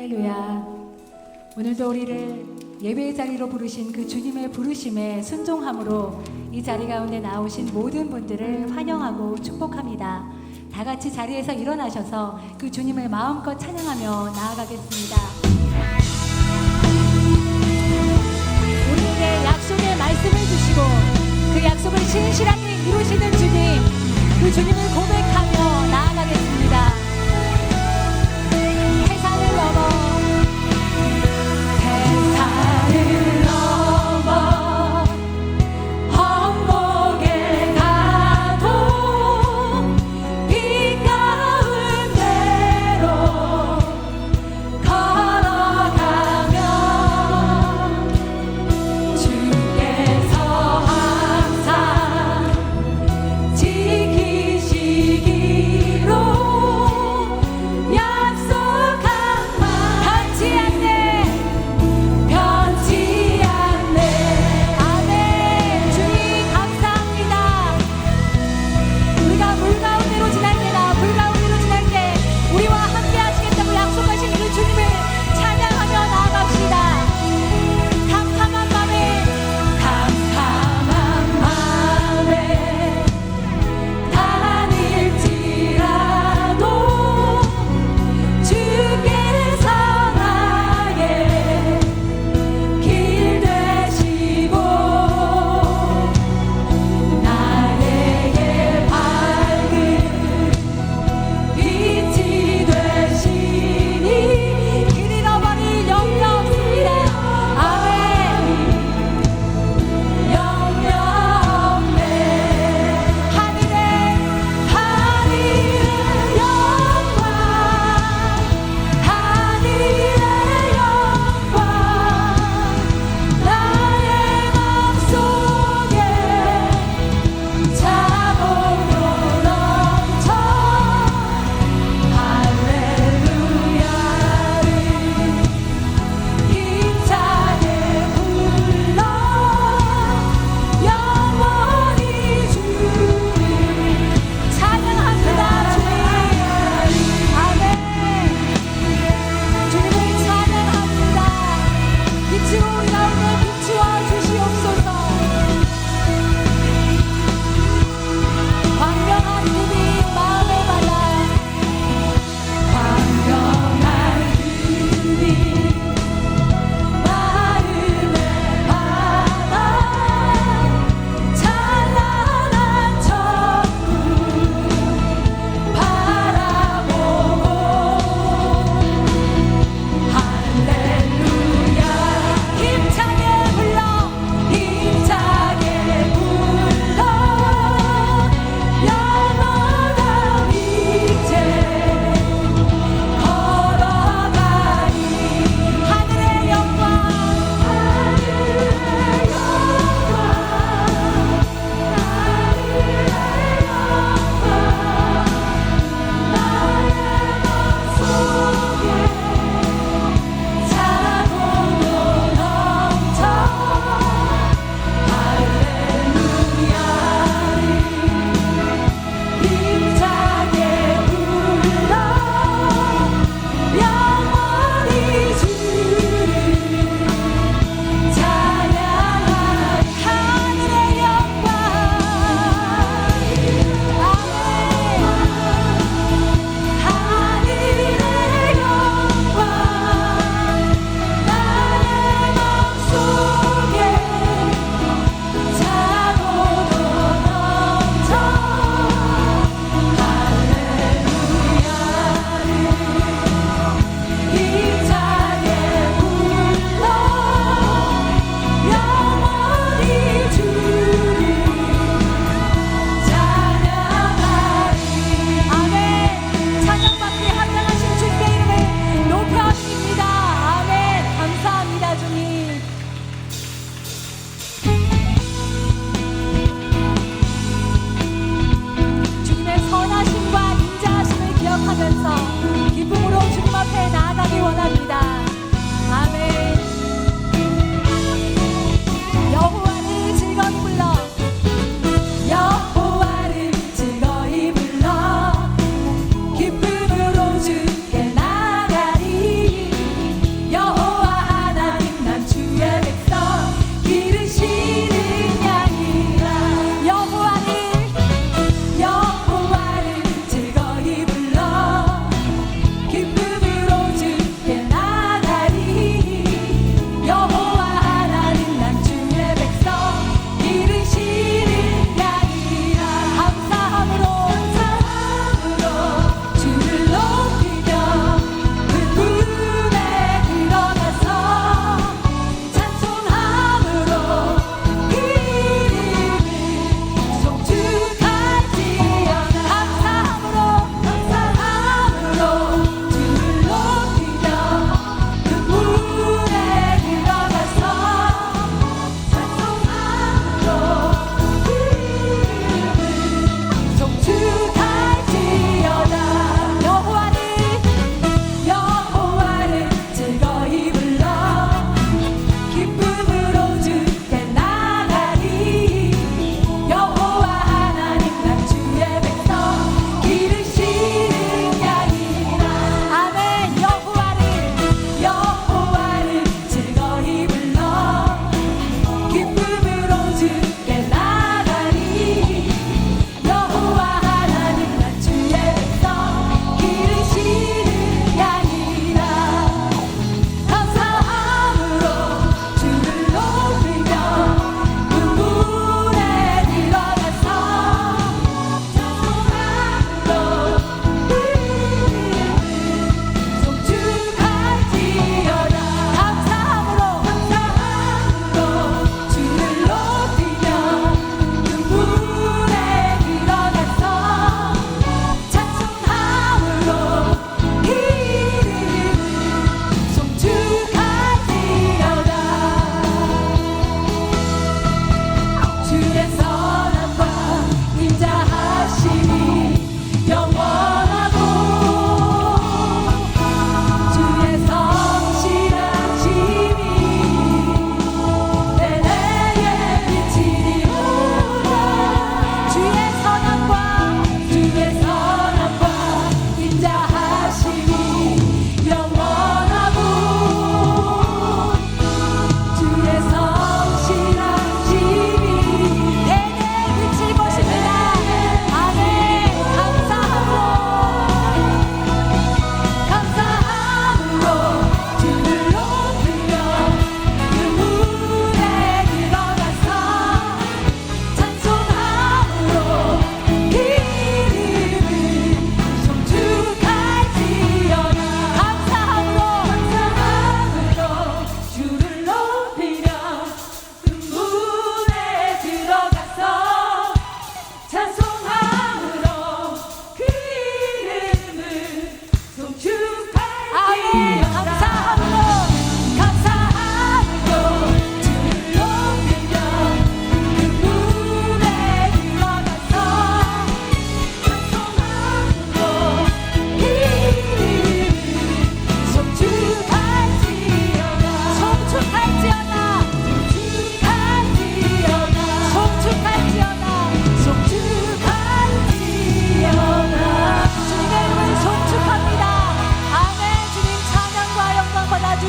할렐루야. 오늘도 우리를 예배의 자리로 부르신 그 주님의 부르심에 순종함으로 이 자리 가운데 나오신 모든 분들을 환영하고 축복합니다. 다 같이 자리에서 일어나셔서 그 주님을 마음껏 찬양하며 나아가겠습니다. 우리에게 약속의 말씀을 주시고 그 약속을 신실하게 이루시는 주님, 그 주님을 고백하며 나아가겠습니다. 세상을 넘어 지키시기로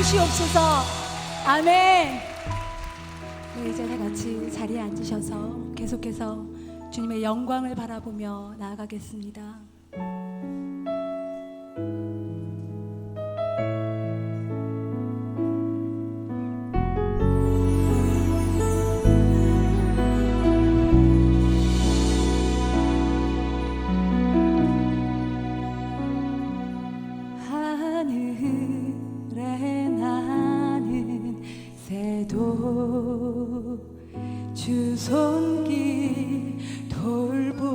주시옵소서. 아멘. 네, 이제 다 같이 자리에 앉으셔서 계속해서 주님의 영광을 바라보며 나아가겠습니다. 하늘에 나는 새도 주 손길 돌보시네.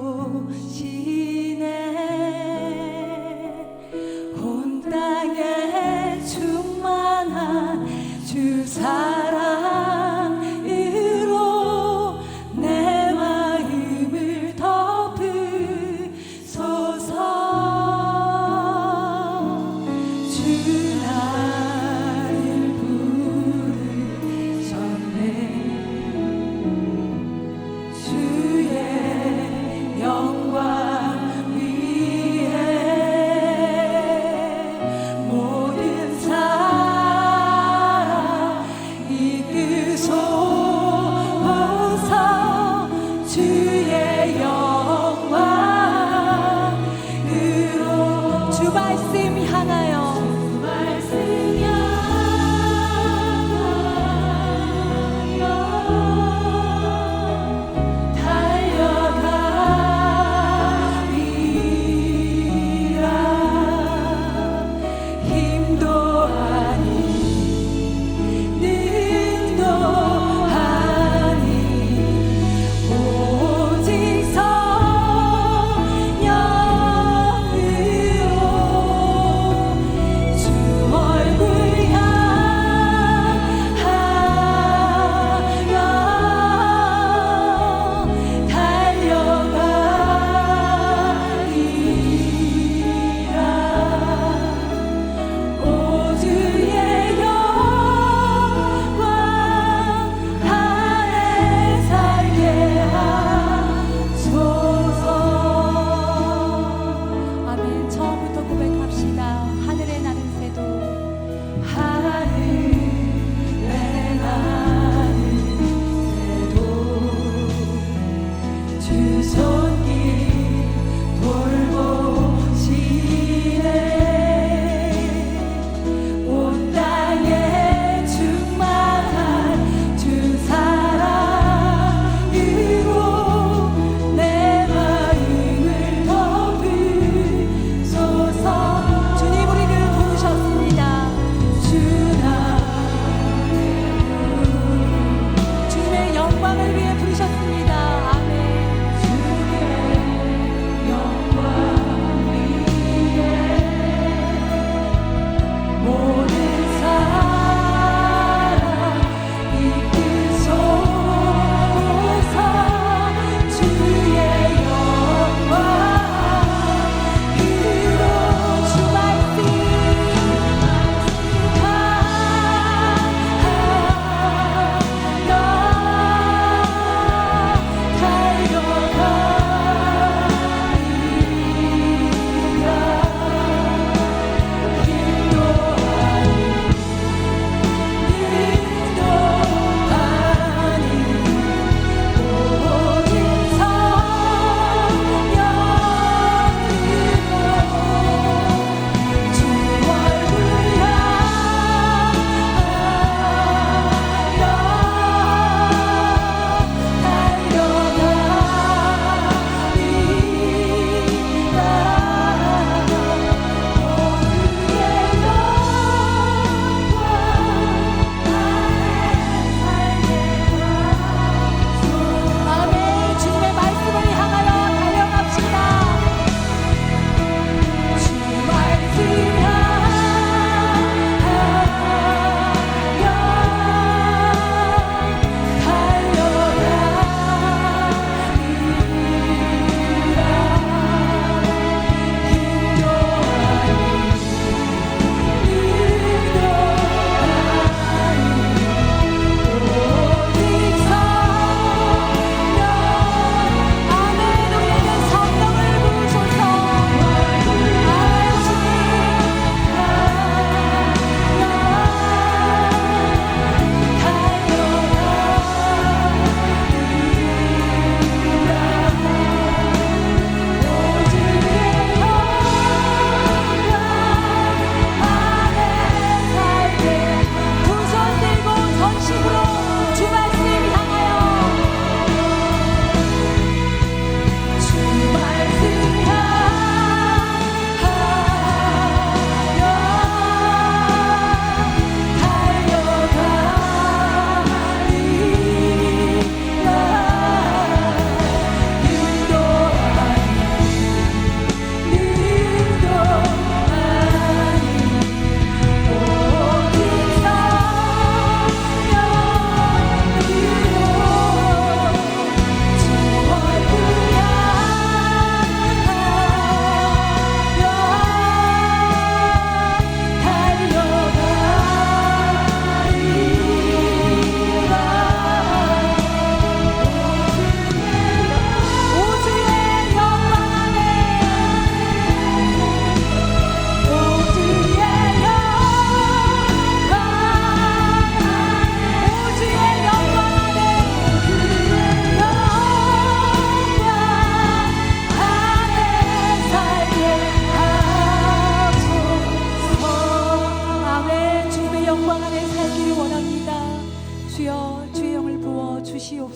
온 땅에 충만한 주 사랑으로 내 마음을 덮으소서. 주 나를 부르셨네. 주의 영광 위에 모든 사람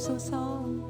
주옵소서.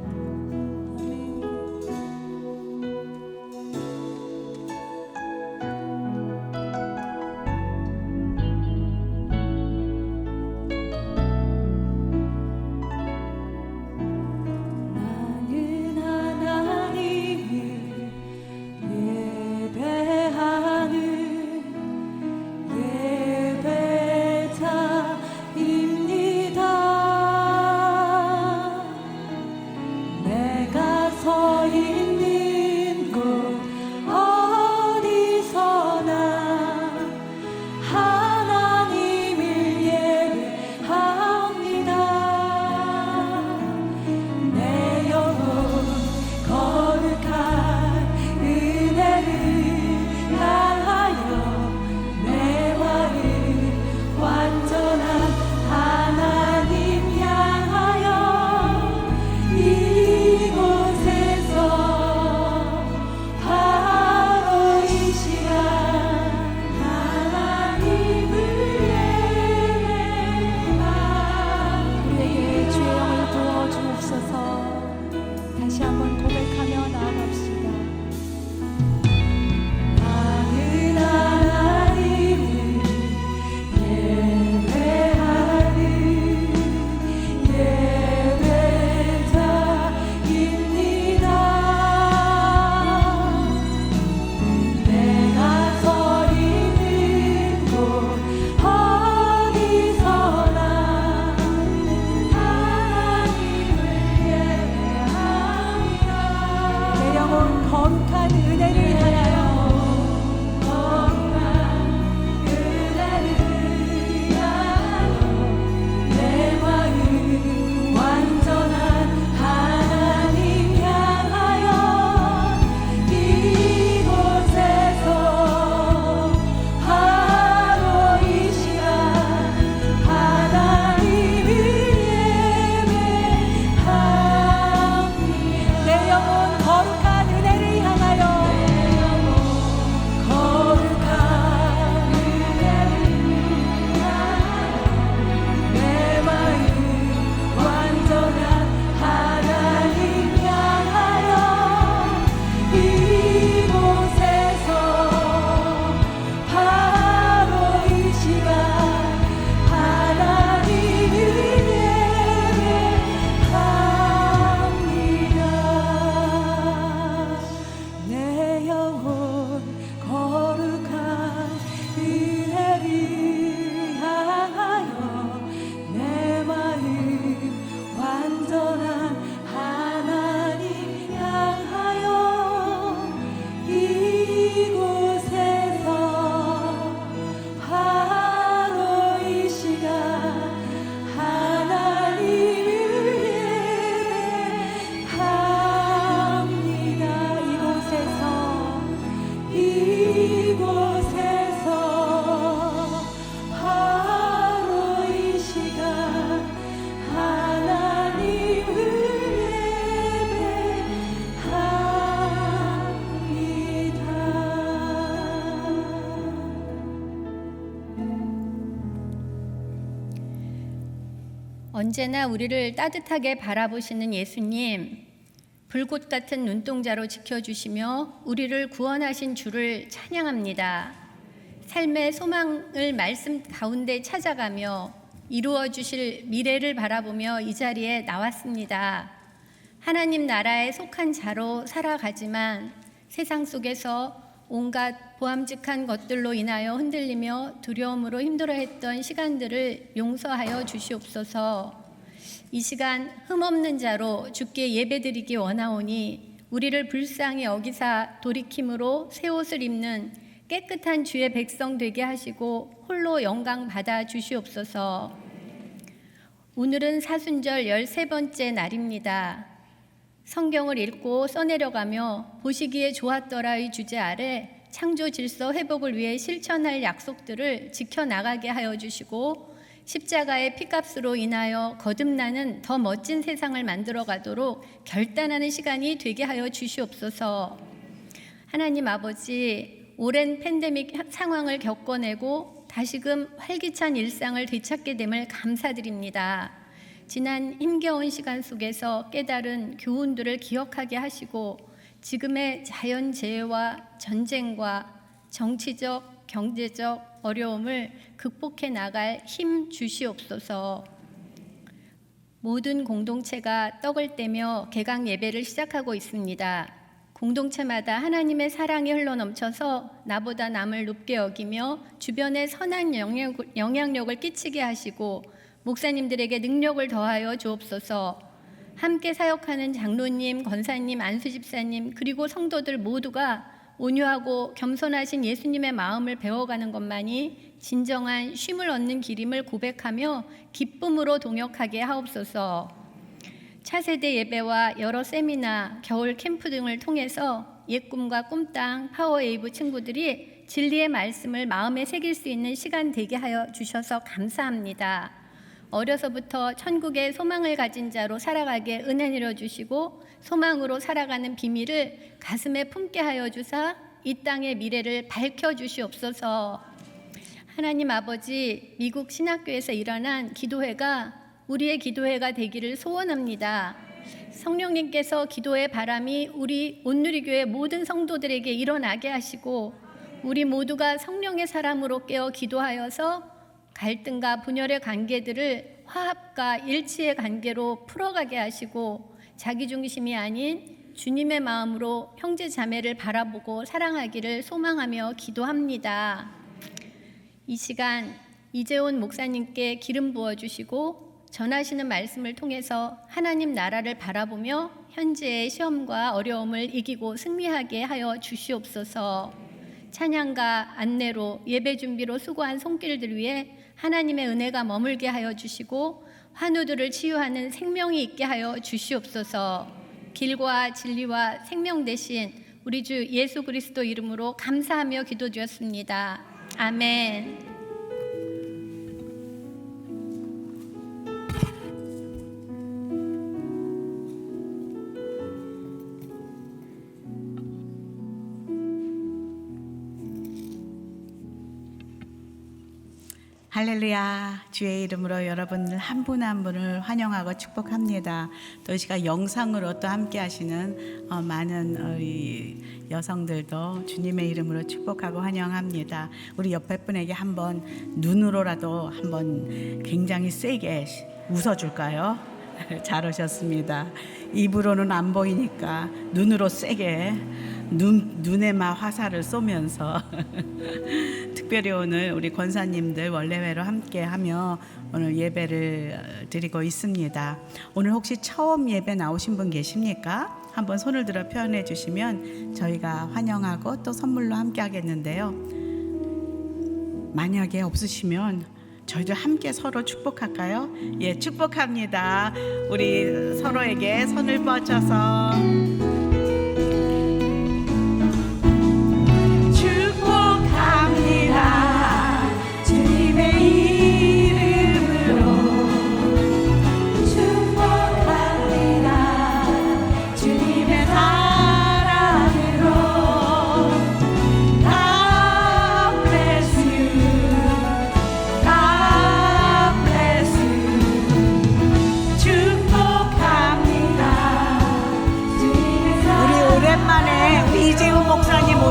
언제나 우리를 따뜻하게 바라보시는 예수님, 불꽃 같은 눈동자로 지켜주시며 우리를 구원하신 주를 찬양합니다. 삶의 소망을 말씀 가운데 찾아가며 이루어 주실 미래를 바라보며 이 자리에 나왔습니다. 하나님 나라에 속한 자로 살아가지만 세상 속에서 온갖 보암직한 것들로 인하여 흔들리며 두려움으로 힘들어했던 시간들을 용서하여 주시옵소서. 이 시간 흠없는 자로 주께 예배드리기 원하오니 우리를 불쌍히 여기사 돌이킴으로 새 옷을 입는 깨끗한 주의 백성 되게 하시고 홀로 영광 받아 주시옵소서. 오늘은 사순절 13번째 날입니다. 성경을 읽고 써내려가며 보시기에 좋았더라의 주제 아래 창조 질서 회복을 위해 실천할 약속들을 지켜나가게 하여 주시고 십자가의 피값으로 인하여 거듭나는 더 멋진 세상을 만들어 가도록 결단하는 시간이 되게 하여 주시옵소서. 하나님 아버지, 오랜 팬데믹 상황을 겪어내고 다시금 활기찬 일상을 되찾게 됨을 감사드립니다. 지난 힘겨운 시간 속에서 깨달은 교훈들을 기억하게 하시고 지금의 자연재해와 전쟁과 정치적, 경제적 어려움을 극복해 나갈 힘 주시옵소서. 모든 공동체가 떡을 떼며 개강 예배를 시작하고 있습니다. 공동체마다 하나님의 사랑이 흘러넘쳐서 나보다 남을 높게 여기며 주변에 선한 영향력을 끼치게 하시고 목사님들에게 능력을 더하여 주옵소서. 함께 사역하는 장로님, 권사님, 안수집사님 그리고 성도들 모두가 온유하고 겸손하신 예수님의 마음을 배워가는 것만이 진정한 쉼을 얻는 길임을 고백하며 기쁨으로 동역하게 하옵소서. 차세대 예배와 여러 세미나, 겨울 캠프 등을 통해서 옛꿈과 꿈땅, 파워웨이브 친구들이 진리의 말씀을 마음에 새길 수 있는 시간 되게 하여 주셔서 감사합니다. 어려서부터 천국의 소망을 가진 자로 살아가게 은혜 내려주시고 소망으로 살아가는 비밀을 가슴에 품게 하여 주사 이 땅의 미래를 밝혀주시옵소서. 하나님 아버지, 미국 신학교에서 일어난 기도회가 우리의 기도회가 되기를 소원합니다. 성령님께서 기도의 바람이 우리 온누리교회 모든 성도들에게 일어나게 하시고 우리 모두가 성령의 사람으로 깨어 기도하여서 갈등과 분열의 관계들을 화합과 일치의 관계로 풀어가게 하시고 자기중심이 아닌 주님의 마음으로 형제 자매를 바라보고 사랑하기를 소망하며 기도합니다. 이 시간 이재온 목사님께 기름 부어주시고 전하시는 말씀을 통해서 하나님 나라를 바라보며 현재의 시험과 어려움을 이기고 승리하게 하여 주시옵소서. 찬양과 안내로 예배 준비로 수고한 손길들 위에 하나님의 은혜가 머물게 하여 주시고 환우들을 치유하는 생명이 있게 하여 주시옵소서. 길과 진리와 생명 되신 우리 주 예수 그리스도 이름으로 감사하며 기도드렸습니다. 아멘. 할렐루야. 주의 이름으로 여러분들 한 분 한 분을 환영하고 축복합니다. 또 이 시간 영상으로 또 함께 하시는 많은 우리 여성들도 주님의 이름으로 축복하고 환영합니다. 우리 옆에 분에게 한번 눈으로라도 한번 굉장히 세게 웃어줄까요? 잘 오셨습니다. 입으로는 안 보이니까 눈으로 세게 눈에만 화살을 쏘면서 특별히 오늘 우리 권사님들 원래회로 함께하며 오늘 예배를 드리고 있습니다. 오늘 혹시 처음 예배 나오신 분 계십니까? 한번 손을 들어 표현해 주시면 저희가 환영하고 또 선물로 함께 하겠는데요. 만약에 없으시면 저희들 함께 서로 축복할까요? 예, 축복합니다. 우리 서로에게 손을 뻗쳐서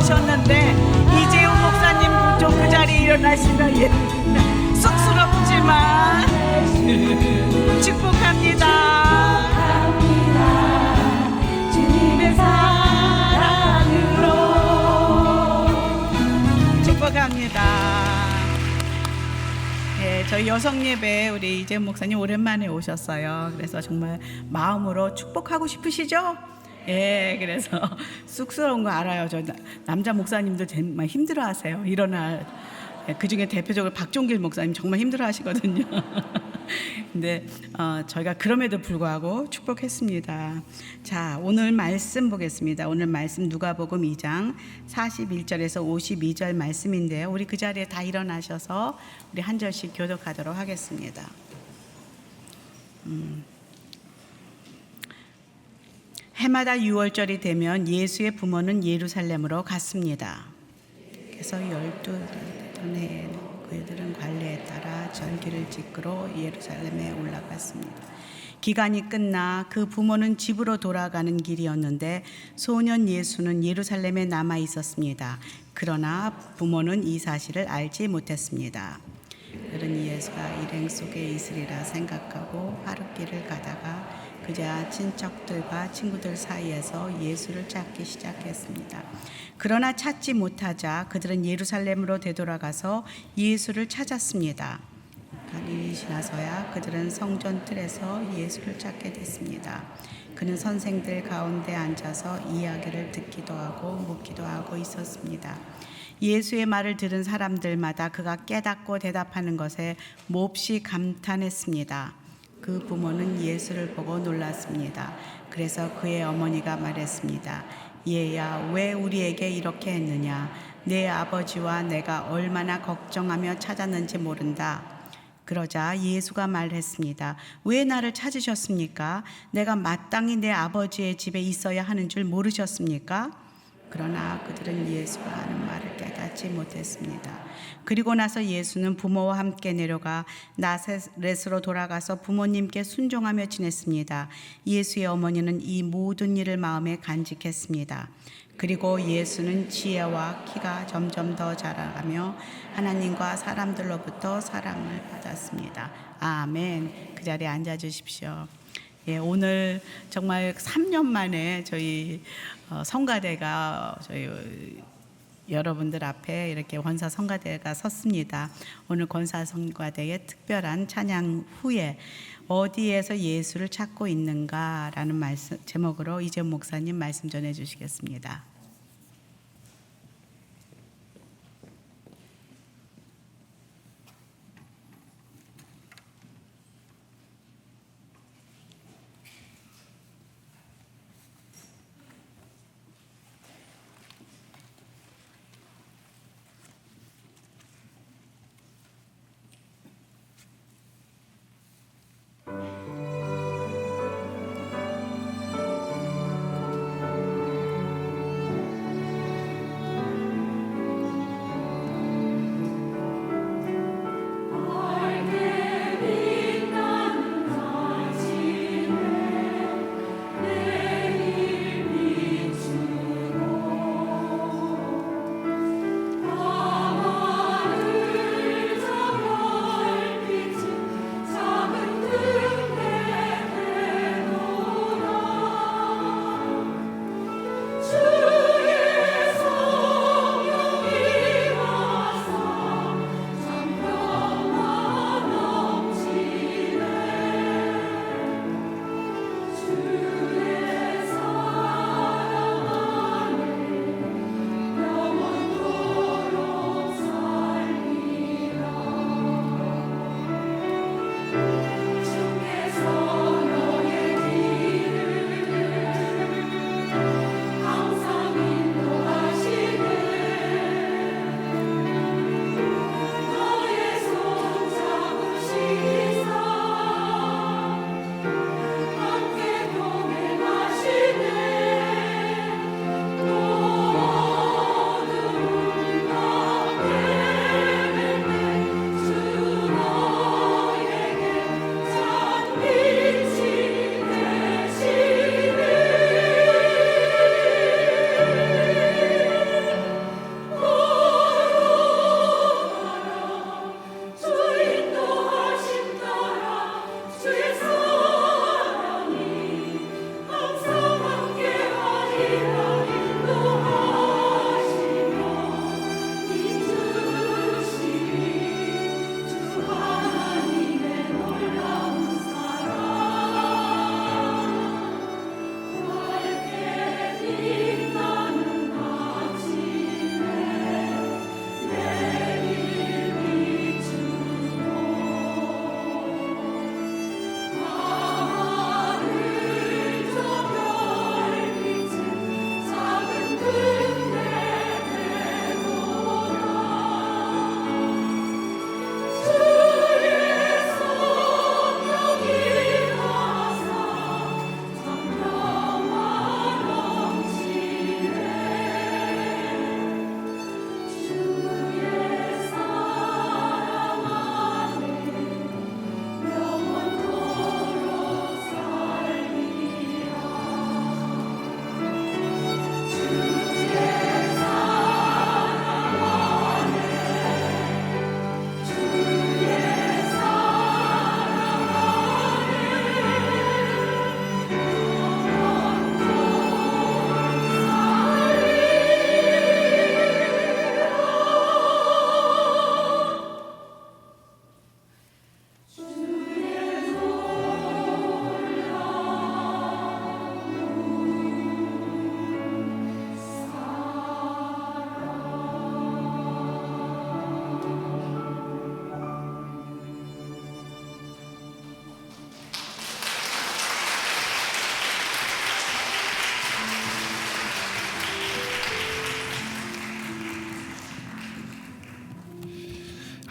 오셨는데 이재훈 목사님 좀 그 자리에 일어나시면 예, 쑥스럽지만 축복합니다. 주님의 사랑으로 축복합니다. 예, 저희 여성 예배 우리 이재훈 목사님 오랜만에 오셨어요. 그래서 정말 마음으로 축복하고 싶으시죠? 예, 그래서 쑥스러운 거 알아요. 저 남자 목사님들 정말 힘들어하세요. 일어날 그 중에 대표적으로 박종길 목사님 정말 힘들어하시거든요. 근데 저희가 그럼에도 불구하고 축복했습니다. 자, 오늘 말씀 보겠습니다. 오늘 말씀 누가복음 2장 41절에서 52절 말씀인데요. 우리 그 자리에 다 일어나셔서 우리 한 절씩 교독하도록 하겠습니다. 해마다 6월절이 되면 예수의 부모는 예루살렘으로 갔습니다. 그래서 12 전에 그들은 관례에 따라 절기를 지키러 예루살렘에 올라갔습니다. 기간이 끝나 그 부모는 집으로 돌아가는 길이었는데 소년 예수는 예루살렘에 남아 있었습니다. 그러나 부모는 이 사실을 알지 못했습니다. 그들은 예수가 일행 속에 있으리라 생각하고 하룻길을 가다가 그자 친척들과 친구들 사이에서 예수를 찾기 시작했습니다. 그러나 찾지 못하자 그들은 예루살렘으로 되돌아가서 예수를 찾았습니다. 한이 지나서야 그들은 성전 뜰에서 예수를 찾게 됐습니다. 그는 선생들 가운데 앉아서 이야기를 듣기도 하고 묻기도 하고 있었습니다. 예수의 말을 들은 사람들마다 그가 깨닫고 대답하는 것에 몹시 감탄했습니다. 그 부모는 예수를 보고 놀랐습니다. 그래서 그의 어머니가 말했습니다. 얘야, 왜 우리에게 이렇게 했느냐? 내 아버지와 내가 얼마나 걱정하며 찾았는지 모른다. 그러자 예수가 말했습니다. 왜 나를 찾으셨습니까? 내가 마땅히 내 아버지의 집에 있어야 하는 줄 모르셨습니까? 그러나 그들은 예수가 하는 말을 깨닫지 못했습니다. 그리고 나서 예수는 부모와 함께 내려가 나사렛으로 돌아가서 부모님께 순종하며 지냈습니다. 예수의 어머니는 이 모든 일을 마음에 간직했습니다. 그리고 예수는 지혜와 키가 점점 더 자라가며 하나님과 사람들로부터 사랑을 받았습니다. 아멘. 그 자리에 앉아 주십시오. 예, 오늘 정말 3년 만에 저희 성가대가 저희 여러분들 앞에 이렇게 권사 성가대가 섰습니다. 오늘 권사 성가대의 특별한 찬양 후에 어디에서 예수를 찾고 있는가라는 말씀 제목으로 이재훈 목사님 말씀 전해 주시겠습니다.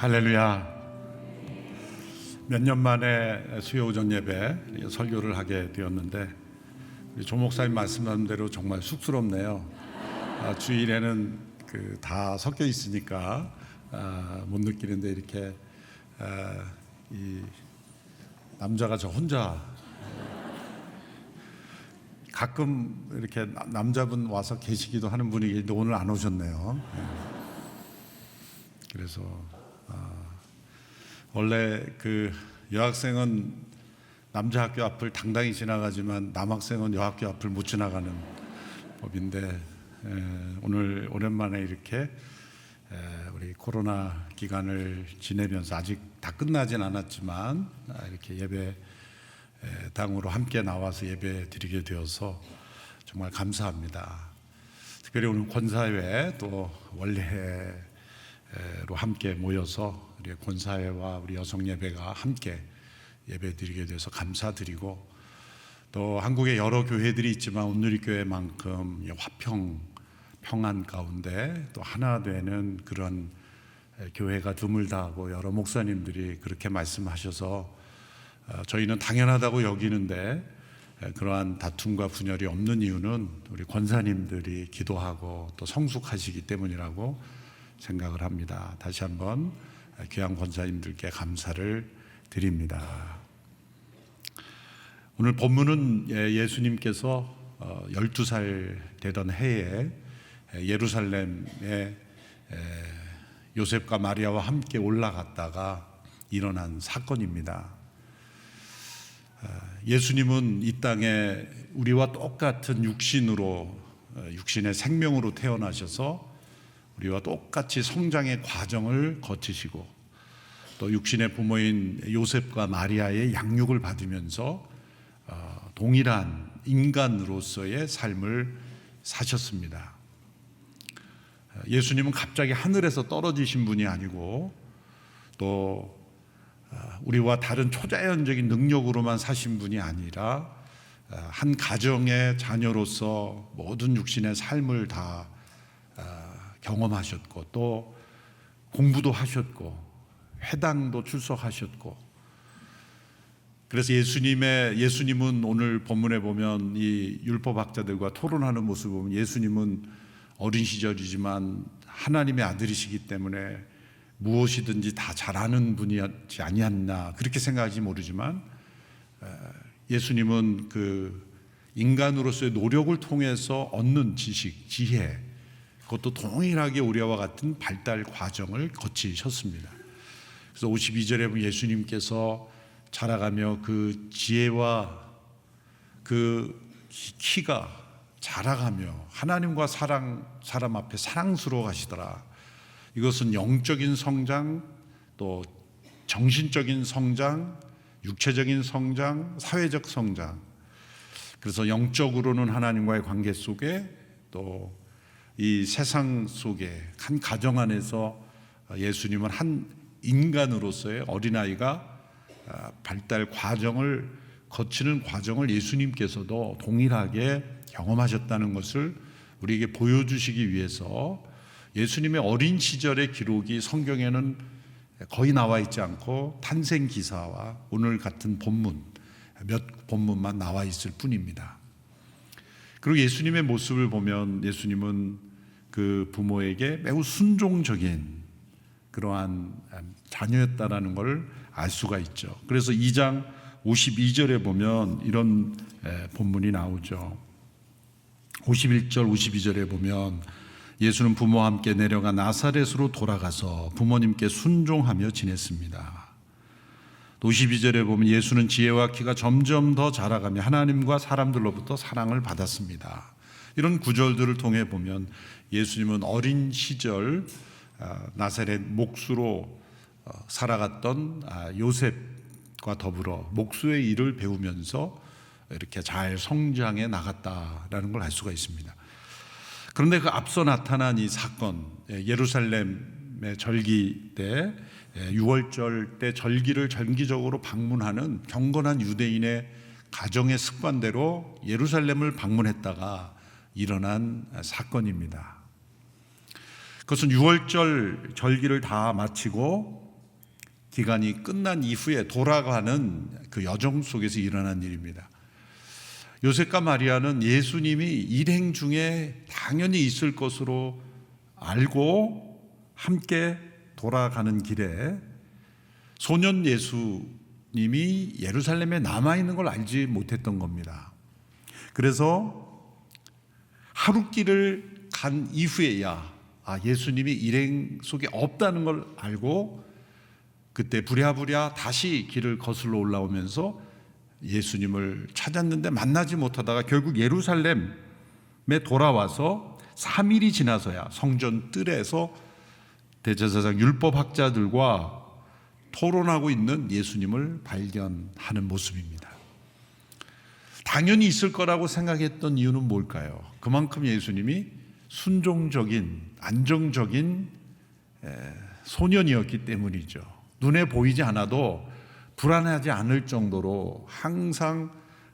할렐루야. 몇 년 만에 수요 오전 예배 설교를 하게 되었는데 우리 조 목사님 말씀하신 대로 정말 쑥스럽네요. 주일에는 다 섞여 있으니까 못 느끼는데 이렇게 이 남자가 저 혼자 가끔 이렇게 남자분 와서 계시기도 하는 분이 계신데 오늘 안 오셨네요. 그래서 원래 여학생은 남자 학교 앞을 당당히 지나가지만 남학생은 여학교 앞을 못 지나가는 법인데 오늘 오랜만에 이렇게 우리 코로나 기간을 지내면서 아직 다 끝나진 않았지만 이렇게 예배 당으로 함께 나와서 예배 드리게 되어서 정말 감사합니다. 특별히 오늘 권사회 또 원래로 함께 모여서 우리 권사회와 우리 여성 예배가 함께 예배 드리게 돼서 감사드리고, 또 한국에 여러 교회들이 있지만 온누리교회만큼 평안 가운데 또 하나 되는 그런 교회가 드물다고 여러 목사님들이 그렇게 말씀하셔서 저희는 당연하다고 여기는데, 그러한 다툼과 분열이 없는 이유는 우리 권사님들이 기도하고 또 성숙하시기 때문이라고 생각을 합니다. 다시 한번 귀한 권사님들께 감사를 드립니다. 오늘 본문은 예수님께서 12살 되던 해에 예루살렘에 요셉과 마리아와 함께 올라갔다가 일어난 사건입니다. 예수님은 이 땅에 우리와 똑같은 육신의 생명으로 태어나셔서 우리와 똑같이 성장의 과정을 거치시고 또 육신의 부모인 요셉과 마리아의 양육을 받으면서 동일한 인간으로서의 삶을 사셨습니다. 예수님은 갑자기 하늘에서 떨어지신 분이 아니고 또 우리와 다른 초자연적인 능력으로만 사신 분이 아니라 한 가정의 자녀로서 모든 육신의 삶을 다 경험하셨고 또 공부도 하셨고 회당도 출석하셨고, 그래서 예수님은 오늘 본문에 보면 이 율법학자들과 토론하는 모습을 보면 예수님은 어린 시절이지만 하나님의 아들이시기 때문에 무엇이든지 다 잘하는 분이지 아니었나 그렇게 생각하지 모르지만, 예수님은 인간으로서의 노력을 통해서 얻는 지식, 지혜, 그것도 동일하게 우리와 같은 발달 과정을 거치셨습니다. 그래서 52절에 보면 예수님께서 자라가며 그 지혜와 그 키가 자라가며 하나님과 사람 앞에 사랑스러워 가시더라. 이것은 영적인 성장, 또 정신적인 성장, 육체적인 성장, 사회적 성장. 그래서 영적으로는 하나님과의 관계 속에 또 이 세상 속에 한 가정 안에서 예수님은 한 인간으로서의 어린아이가 발달 과정을 거치는 과정을 예수님께서도 동일하게 경험하셨다는 것을 우리에게 보여주시기 위해서 예수님의 어린 시절의 기록이 성경에는 거의 나와 있지 않고 탄생 기사와 오늘 같은 본문 몇 본문만 나와 있을 뿐입니다. 그리고 예수님의 모습을 보면 예수님은 그 부모에게 매우 순종적인 그러한 자녀였다라는 걸 알 수가 있죠. 그래서 2장 52절에 보면 이런 본문이 나오죠. 51절 52절에 보면 예수는 부모와 함께 내려가 나사렛으로 돌아가서 부모님께 순종하며 지냈습니다. 52절에 보면 예수는 지혜와 키가 점점 더 자라가며 하나님과 사람들로부터 사랑을 받았습니다. 이런 구절들을 통해 보면 예수님은 어린 시절 나사렛 목수로 살아갔던 요셉과 더불어 목수의 일을 배우면서 이렇게 잘 성장해 나갔다라는 걸 알 수가 있습니다. 그런데 그 앞서 나타난 이 사건, 예루살렘의 절기 때 6월절 때 절기를 정기적으로 방문하는 경건한 유대인의 가정의 습관대로 예루살렘을 방문했다가 일어난 사건입니다. 그것은 6월절 절기를 다 마치고 기간이 끝난 이후에 돌아가는 그 여정 속에서 일어난 일입니다. 요셉과 마리아는 예수님이 일행 중에 당연히 있을 것으로 알고 함께 돌아가는 길에 소년 예수님이 예루살렘에 남아있는 걸 알지 못했던 겁니다. 그래서 하루길을 간 이후에야 예수님이 일행 속에 없다는 걸 알고 그때 부랴부랴 다시 길을 거슬러 올라오면서 예수님을 찾았는데 만나지 못하다가 결국 예루살렘에 돌아와서 3일이 지나서야 성전 뜰에서 대제사장 율법학자들과 토론하고 있는 예수님을 발견하는 모습입니다. 당연히 있을 거라고 생각했던 이유는 뭘까요? 그만큼 예수님이 순종적인, 안정적인 소년이었기 때문이죠. 눈에 보이지 않아도 불안하지 않을 정도로 항상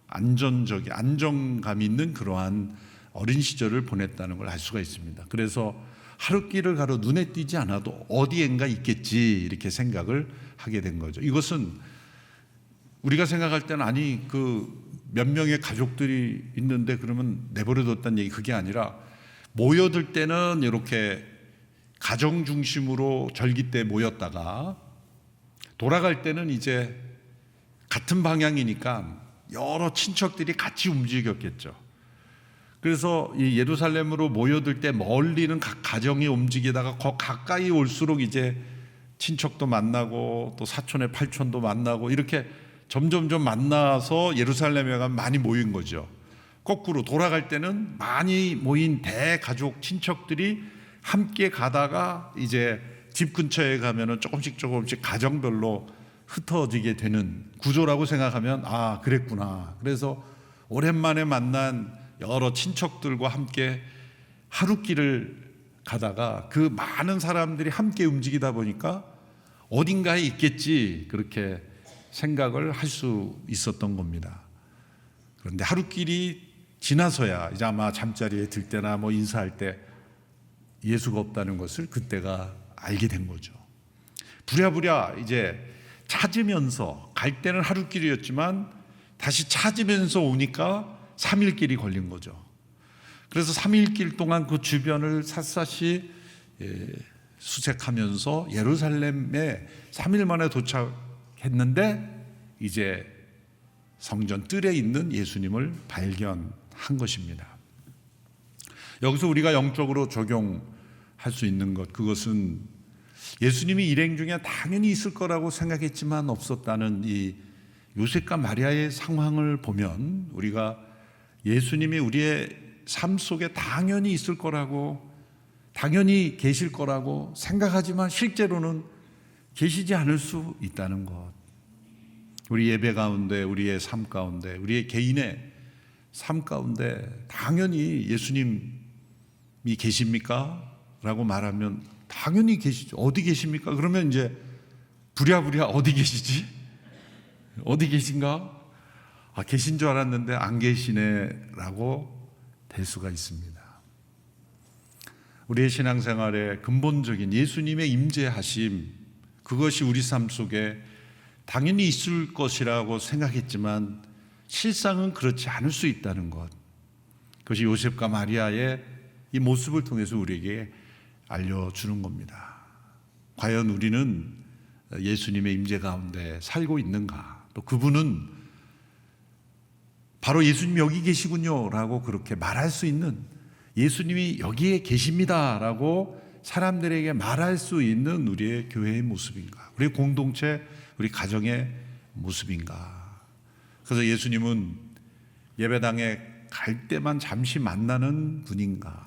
안정감 있는 그러한 어린 시절을 보냈다는 걸 알 수가 있습니다. 그래서 하루길을 가도 눈에 띄지 않아도 어디엔가 있겠지 이렇게 생각을 하게 된 거죠. 이것은 우리가 생각할 때는 아니 그 몇 명의 가족들이 있는데 그러면 내버려뒀다는 얘기 그게 아니라 모여들 때는 이렇게 가정 중심으로 절기 때 모였다가 돌아갈 때는 이제 같은 방향이니까 여러 친척들이 같이 움직였겠죠. 그래서 이 예루살렘으로 모여들 때 멀리는 각 가정이 움직이다가 가까이 올수록 이제 친척도 만나고 또 사촌의 팔촌도 만나고 이렇게 점점점 만나서 예루살렘에 가면 많이 모인 거죠. 거꾸로 돌아갈 때는 많이 모인 대가족 친척들이 함께 가다가 이제 집 근처에 가면은 조금씩 가정별로 흩어지게 되는 구조라고 생각하면 그랬구나. 그래서 오랜만에 만난 여러 친척들과 함께 하루길을 가다가 그 많은 사람들이 함께 움직이다 보니까 어딘가에 있겠지 그렇게 생각을 할 수 있었던 겁니다. 그런데 하루길이 지나서야 이제 아마 잠자리에 들 때나 뭐 인사할 때 예수가 없다는 것을 그때가 알게 된 거죠. 부랴부랴 이제 찾으면서 갈 때는 하루길이었지만 다시 찾으면서 오니까 3일길이 걸린 거죠. 그래서 3일길 동안 그 주변을 샅샅이 수색하면서 예루살렘에 3일 만에 도착했는데 이제 성전 뜰에 있는 예수님을 발견한 것입니다. 여기서 우리가 영적으로 적용할 수 있는 것, 그것은 예수님이 일행 중에 당연히 있을 거라고 생각했지만 없었다는 이 요셉과 마리아의 상황을 보면 우리가 예수님이 우리의 삶 속에 당연히 있을 거라고, 당연히 계실 거라고 생각하지만 실제로는 계시지 않을 수 있다는 것. 우리 예배 가운데, 우리의 삶 가운데, 우리의 개인의 삶 가운데 당연히 예수님이 계십니까? 라고 말하면 당연히 계시죠. 어디 계십니까? 그러면 이제 부랴부랴 어디 계시지? 어디 계신가? 계신 줄 알았는데 안 계시네 라고 될 수가 있습니다. 우리의 신앙생활의 근본적인 예수님의 임재하심, 그것이 우리 삶 속에 당연히 있을 것이라고 생각했지만 실상은 그렇지 않을 수 있다는 것, 그것이 요셉과 마리아의 이 모습을 통해서 우리에게 알려주는 겁니다. 과연 우리는 예수님의 임재 가운데 살고 있는가? 또 그분은 바로 예수님 여기 계시군요 라고 그렇게 말할 수 있는, 예수님이 여기에 계십니다 라고 사람들에게 말할 수 있는 우리의 교회의 모습인가? 우리 공동체, 우리 가정의 모습인가? 그래서 예수님은 예배당에 갈 때만 잠시 만나는 분인가?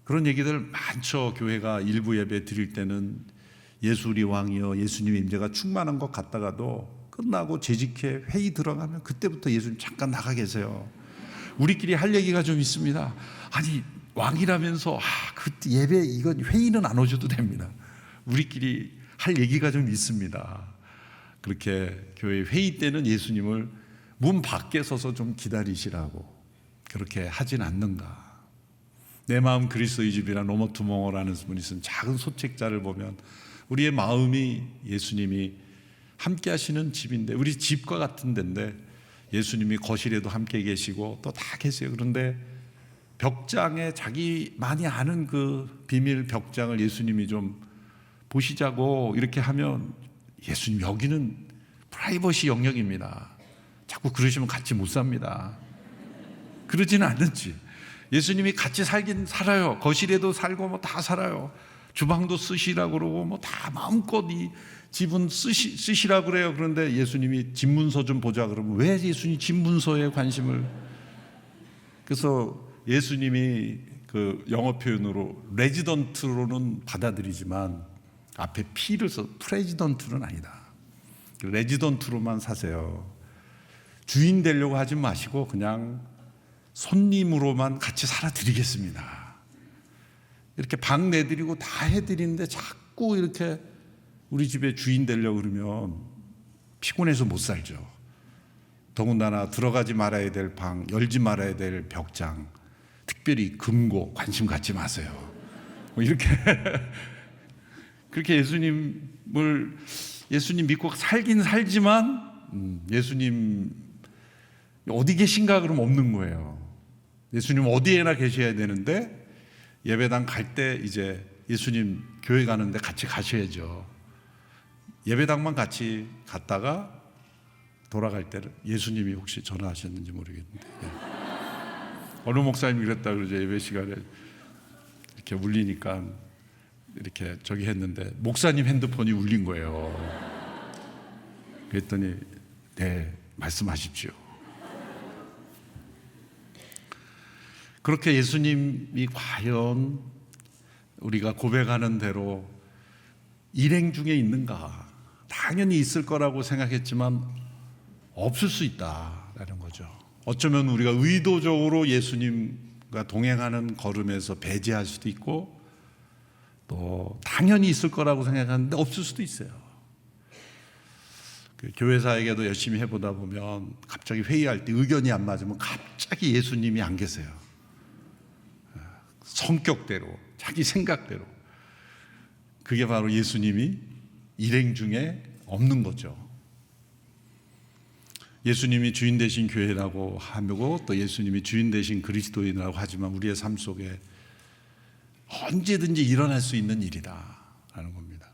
그런 얘기들 많죠. 교회가 일부 예배 드릴 때는 예수 우리 왕이여, 예수님의 임재가 충만한 것 같다가도 끝나고 재직회 회의 들어가면 그때부터 예수님 잠깐 나가 계세요. 우리끼리 할 얘기가 좀 있습니다. 아니 왕이라면서 그 예배 이건 회의는 안 오셔도 됩니다. 우리끼리 할 얘기가 좀 있습니다. 그렇게 교회 회의 때는 예수님을 문 밖에 서서 좀 기다리시라고 그렇게 하진 않는가? 내 마음 그리스도의 집이라 노모투몽어라는 분이 쓴 작은 소책자를 보면 우리의 마음이 예수님이 함께 하시는 집인데, 우리 집과 같은 데인데 예수님이 거실에도 함께 계시고 또 다 계세요. 그런데 벽장에 자기만이 아는 그 비밀 벽장을 예수님이 좀 보시자고 이렇게 하면, 예수님 여기는 프라이버시 영역입니다. 자꾸 그러시면 같이 못 삽니다. 그러지는 않는지. 예수님이 같이 살긴 살아요. 거실에도 살고 뭐 다 살아요. 주방도 쓰시라고 그러고 뭐 다 마음껏 이 집은 쓰시라고 그래요. 그런데 예수님이 집문서 좀 보자 그러면 왜 예수님이 집문서에 관심을. 그래서 예수님이 그 영어 표현으로 레지던트로는 받아들이지만 앞에 P를 써, 프레지던트는 아니다. 레지던트로만 사세요. 주인 되려고 하지 마시고 그냥 손님으로만 같이 살아드리겠습니다. 이렇게 방 내드리고 다 해드리는데 자꾸 이렇게 우리 집에 주인 되려고 그러면 피곤해서 못 살죠. 더군다나 들어가지 말아야 될 방, 열지 말아야 될 벽장, 특별히 금고 관심 갖지 마세요. 뭐 이렇게 그렇게 예수님 믿고 살긴 살지만 예수님 어디 계신가 그러면 없는 거예요. 예수님 어디에나 계셔야 되는데 예배당 갈 때 이제 예수님 교회 가는데 같이 가셔야죠. 예배당만 같이 갔다가 돌아갈 때는 예수님이 혹시 전화하셨는지 모르겠는데, 어느 목사님이 그랬다 그러죠. 예배 시간에 이렇게 울리니까 이렇게 저기 했는데 목사님 핸드폰이 울린 거예요. 그랬더니 네, 말씀하십시오. 그렇게 예수님이 과연 우리가 고백하는 대로 일행 중에 있는가? 당연히 있을 거라고 생각했지만 없을 수 있다라는 거죠. 어쩌면 우리가 의도적으로 예수님과 동행하는 걸음에서 배제할 수도 있고, 또 당연히 있을 거라고 생각하는데 없을 수도 있어요. 그 교회사에게도 열심히 해보다 보면 갑자기 회의할 때 의견이 안 맞으면 갑자기 예수님이 안 계세요. 성격대로, 자기 생각대로. 그게 바로 예수님이 일행 중에 없는 거죠. 예수님이 주인 되신 교회라고 하고 또 예수님이 주인 되신 그리스도인이라고 하지만 우리의 삶 속에 언제든지 일어날 수 있는 일이다라는 겁니다.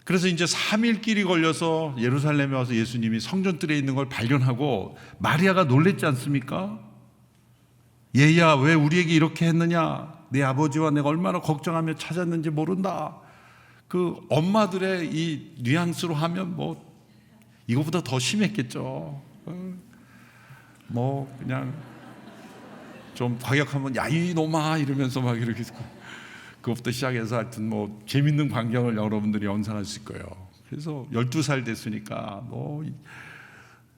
그래서 이제 3일 길이 걸려서 예루살렘에 와서 예수님이 성전뜰에 있는 걸 발견하고 마리아가 놀랬지 않습니까? 얘야, 왜 우리에게 이렇게 했느냐? 내 아버지와 내가 얼마나 걱정하며 찾았는지 모른다. 그 엄마들의 이 뉘앙스로 하면 뭐 이거보다 더 심했겠죠. 뭐 그냥 좀 과격하면 야 이놈아 이러면서 막 이렇게 그것부터 시작해서 하여튼 뭐 재밌는 광경을 여러분들이 연상할 수 있을 거예요. 그래서 12살 됐으니까 뭐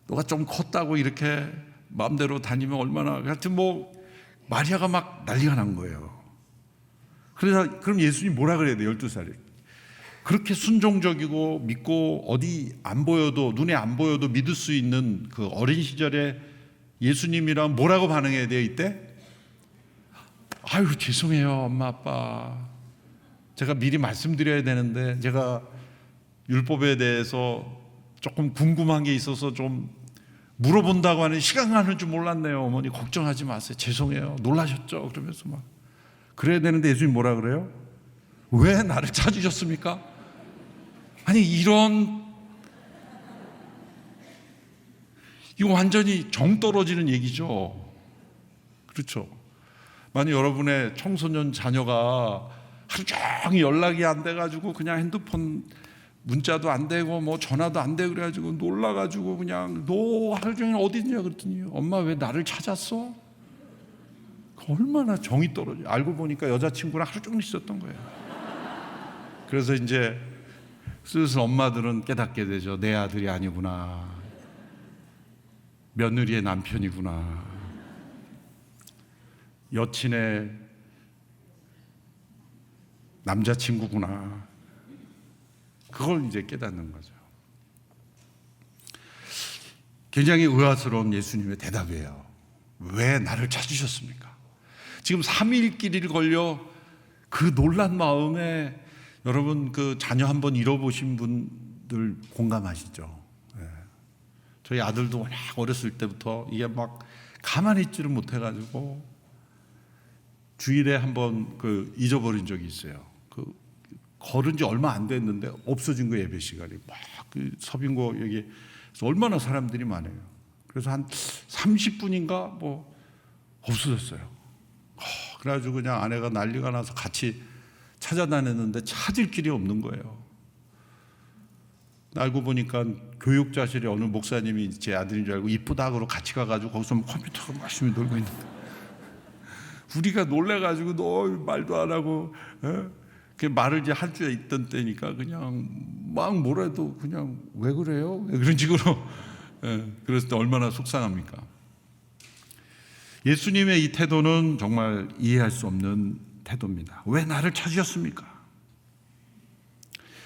너가 좀 컸다고 이렇게 마음대로 다니면 얼마나, 하여튼 뭐 마리아가 막 난리가 난 거예요. 그래서 그럼 예수님 뭐라 그래야 돼? 12살에 그렇게 순종적이고 믿고 어디 안 보여도, 눈에 안 보여도 믿을 수 있는 그 어린 시절에 예수님이랑 뭐라고 반응해야 돼요? 이때 아유 죄송해요 엄마 아빠, 제가 미리 말씀드려야 되는데 제가 율법에 대해서 조금 궁금한 게 있어서 좀 물어본다고 하는 시간 가는 줄 몰랐네요. 어머니 걱정하지 마세요. 죄송해요. 놀라셨죠? 그러면서 막 그래야 되는데 예수님 뭐라 그래요? 왜 나를 찾으셨습니까? 아니 이거 완전히 정 떨어지는 얘기죠. 그렇죠? 만약 여러분의 청소년 자녀가 하루 종일 연락이 안 돼가지고 그냥 핸드폰 문자도 안 되고 뭐 전화도 안 되고 그래가지고 놀라가지고 그냥 너 하루 종일 어디 있냐 그랬더니 엄마 왜 나를 찾았어? 얼마나 정이 떨어져. 알고 보니까 여자친구랑 하루 종일 있었던 거예요. 그래서 이제 슬슬 엄마들은 깨닫게 되죠. 내 아들이 아니구나, 며느리의 남편이구나, 여친의 남자친구구나. 그걸 이제 깨닫는 거죠. 굉장히 의아스러운 예수님의 대답이에요. 왜 나를 찾으셨습니까? 지금 3일 길이를 걸려 그 놀란 마음에 여러분 그 자녀 한번 잃어보신 분들 공감하시죠? 예. 저희 아들도 워낙 어렸을 때부터 이게 막 가만히 있지를 못해가지고 주일에 한번 그 잊어버린 적이 있어요. 그 걸은 지 얼마 안 됐는데 없어진 거 예배 시간이 막 그 서빙고 여기 얼마나 사람들이 많아요. 그래서 한 30분인가 뭐 없어졌어요. 그래가지고 그냥 아내가 난리가 나서 같이 찾아다녔는데 찾을 길이 없는 거예요. 알고 보니까 교육자실에 어느 목사님이 제 아들인 줄 알고 이쁘다 그러고 같이 가가지고 거기서 컴퓨터가 열심히 놀고 있는데 우리가 놀래가지고 너 말도 안 하고 그 말을 이제 할 줄 있던 때니까 그냥 막 뭐라도 그냥 왜 그래요? 왜 그런 식으로 그랬을 때 얼마나 속상합니까? 예수님의 이 태도는 정말 이해할 수 없는 태도입니다. 왜 나를 찾으셨습니까?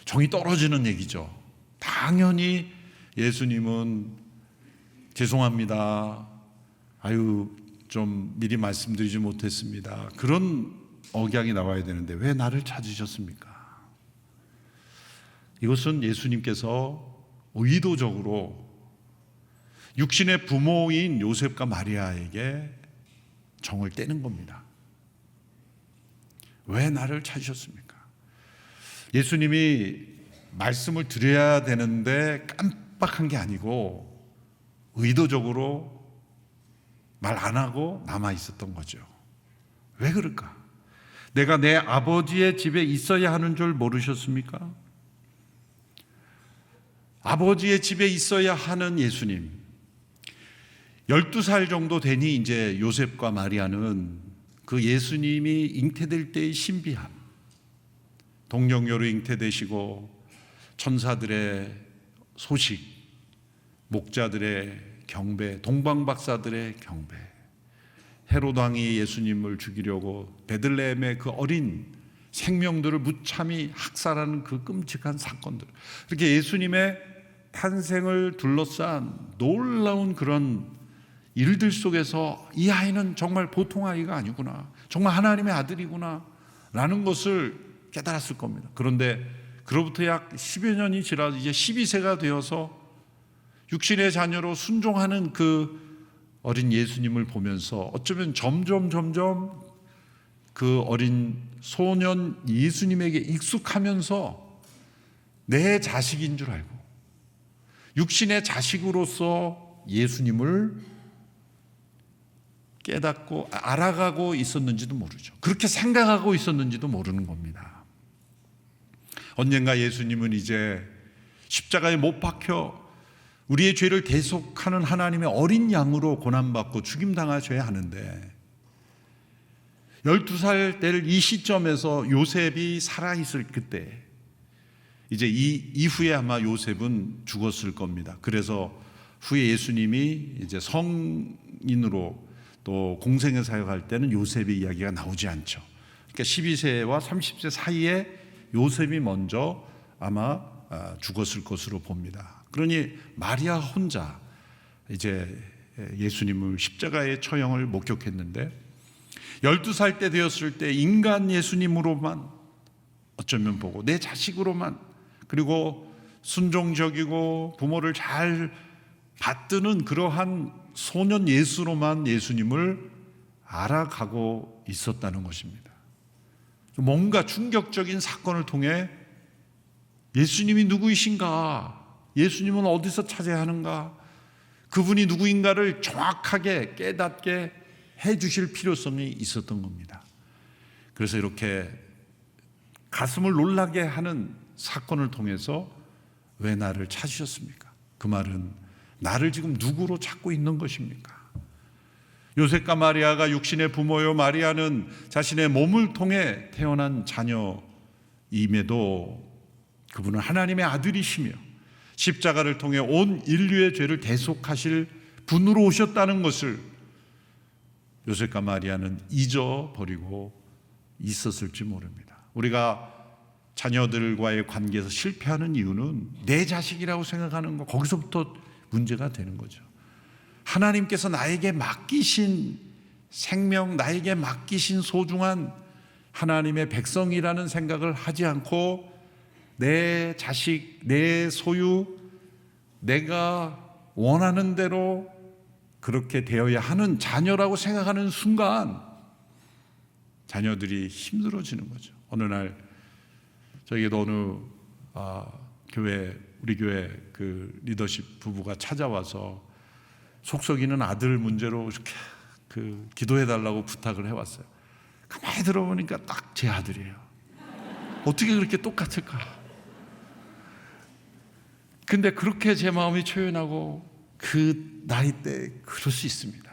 정이 떨어지는 얘기죠. 당연히 예수님은 죄송합니다. 아유 좀 미리 말씀드리지 못했습니다. 그런 억양이 나와야 되는데 왜 나를 찾으셨습니까? 이것은 예수님께서 의도적으로 육신의 부모인 요셉과 마리아에게 정을 떼는 겁니다. 왜 나를 찾으셨습니까? 예수님이 말씀을 드려야 되는데 깜빡한 게 아니고 의도적으로 말 안 하고 남아 있었던 거죠. 왜 그럴까? 내가 내 아버지의 집에 있어야 하는 줄 모르셨습니까? 아버지의 집에 있어야 하는 예수님. 12살 정도 되니 이제 요셉과 마리아는 그 예수님이 잉태될 때의 신비함, 동정녀로 잉태되시고 천사들의 소식, 목자들의 경배, 동방박사들의 경배, 헤롯 왕이 예수님을 죽이려고 베들레헴의 그 어린 생명들을 무참히 학살하는 그 끔찍한 사건들, 이렇게 예수님의 탄생을 둘러싼 놀라운 그런 일들 속에서 이 아이는 정말 보통 아이가 아니구나, 정말 하나님의 아들이구나 라는 것을 깨달았을 겁니다. 그런데 그로부터 약 10여 년이 지나서 이제 12세가 되어서 육신의 자녀로 순종하는 그 어린 예수님을 보면서 어쩌면 점점 그 어린 소년 예수님에게 익숙하면서 내 자식인 줄 알고 육신의 자식으로서 예수님을 깨닫고 알아가고 있었는지도 모르죠. 그렇게 생각하고 있었는지도 모르는 겁니다. 언젠가 예수님은 이제 십자가에 못 박혀 우리의 죄를 대속하는 하나님의 어린 양으로 고난받고 죽임당하셔야 하는데 12살 될 이 시점에서 요셉이 살아있을 그때 이제 이 이후에 아마 요셉은 죽었을 겁니다. 그래서 후에 예수님이 이제 성인으로 또 공생애 사역할 때는 요셉의 이야기가 나오지 않죠. 그러니까 12세와 30세 사이에 요셉이 먼저 아마 죽었을 것으로 봅니다. 그러니 마리아 혼자 이제 예수님을 십자가의 처형을 목격했는데 12살 때 되었을 때 인간 예수님으로만 어쩌면 보고 내 자식으로만, 그리고 순종적이고 부모를 잘 받드는 그러한 소년 예수로만 예수님을 알아가고 있었다는 것입니다. 뭔가 충격적인 사건을 통해 예수님이 누구이신가, 예수님은 어디서 찾아야 하는가, 그분이 누구인가를 정확하게 깨닫게 해주실 필요성이 있었던 겁니다. 그래서 이렇게 가슴을 놀라게 하는 사건을 통해서 왜 나를 찾으셨습니까? 그 말은 나를 지금 누구로 찾고 있는 것입니까? 요셉과 마리아가 육신의 부모요, 마리아는 자신의 몸을 통해 태어난 자녀임에도 그분은 하나님의 아들이시며 십자가를 통해 온 인류의 죄를 대속하실 분으로 오셨다는 것을 요셉과 마리아는 잊어버리고 있었을지 모릅니다. 우리가 자녀들과의 관계에서 실패하는 이유는 내 자식이라고 생각하는 것, 거기서부터 문제가 되는 거죠. 하나님께서 나에게 맡기신 생명, 나에게 맡기신 소중한 하나님의 백성이라는 생각을 하지 않고 내 자식, 내 소유, 내가 원하는 대로 그렇게 되어야 하는 자녀라고 생각하는 순간 자녀들이 힘들어지는 거죠. 어느 날 저에게도 우리 교회 그 리더십 부부가 찾아와서 속썩이는 아들 문제로 이렇게 기도해 달라고 부탁을 해왔어요. 가만히 들어보니까 딱 제 아들이에요. 어떻게 그렇게 똑같을까? 근데 그렇게 제 마음이 초연하고 그 나이 때 그럴 수 있습니다.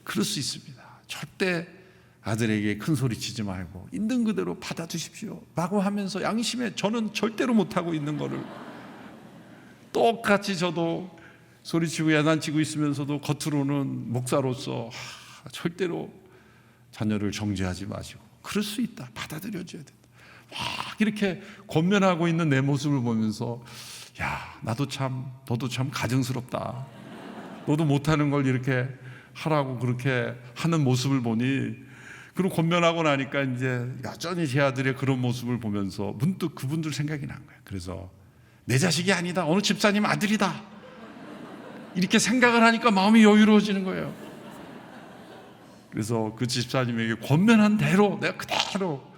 그럴 수 있습니다. 절대 아들에게 큰 소리 치지 말고 있는 그대로 받아주십시오 라고 하면서 양심에 저는 절대로 못하고 있는 거를 똑같이 저도 소리치고 야단치고 있으면서도 겉으로는 목사로서 절대로 자녀를 정죄하지 마시고 그럴 수 있다, 받아들여줘야 된다 막 이렇게 권면하고 있는 내 모습을 보면서 야, 너도 참 가증스럽다. 너도 못하는 걸 이렇게 하라고 그렇게 하는 모습을 보니, 그리고 권면하고 나니까 이제 여전히 제 아들의 그런 모습을 보면서 문득 그분들 생각이 난 거예요. 그래서 내 자식이 아니다, 어느 집사님 아들이다, 이렇게 생각을 하니까 마음이 여유로워지는 거예요. 그래서 그 집사님에게 권면한 대로 내가 그대로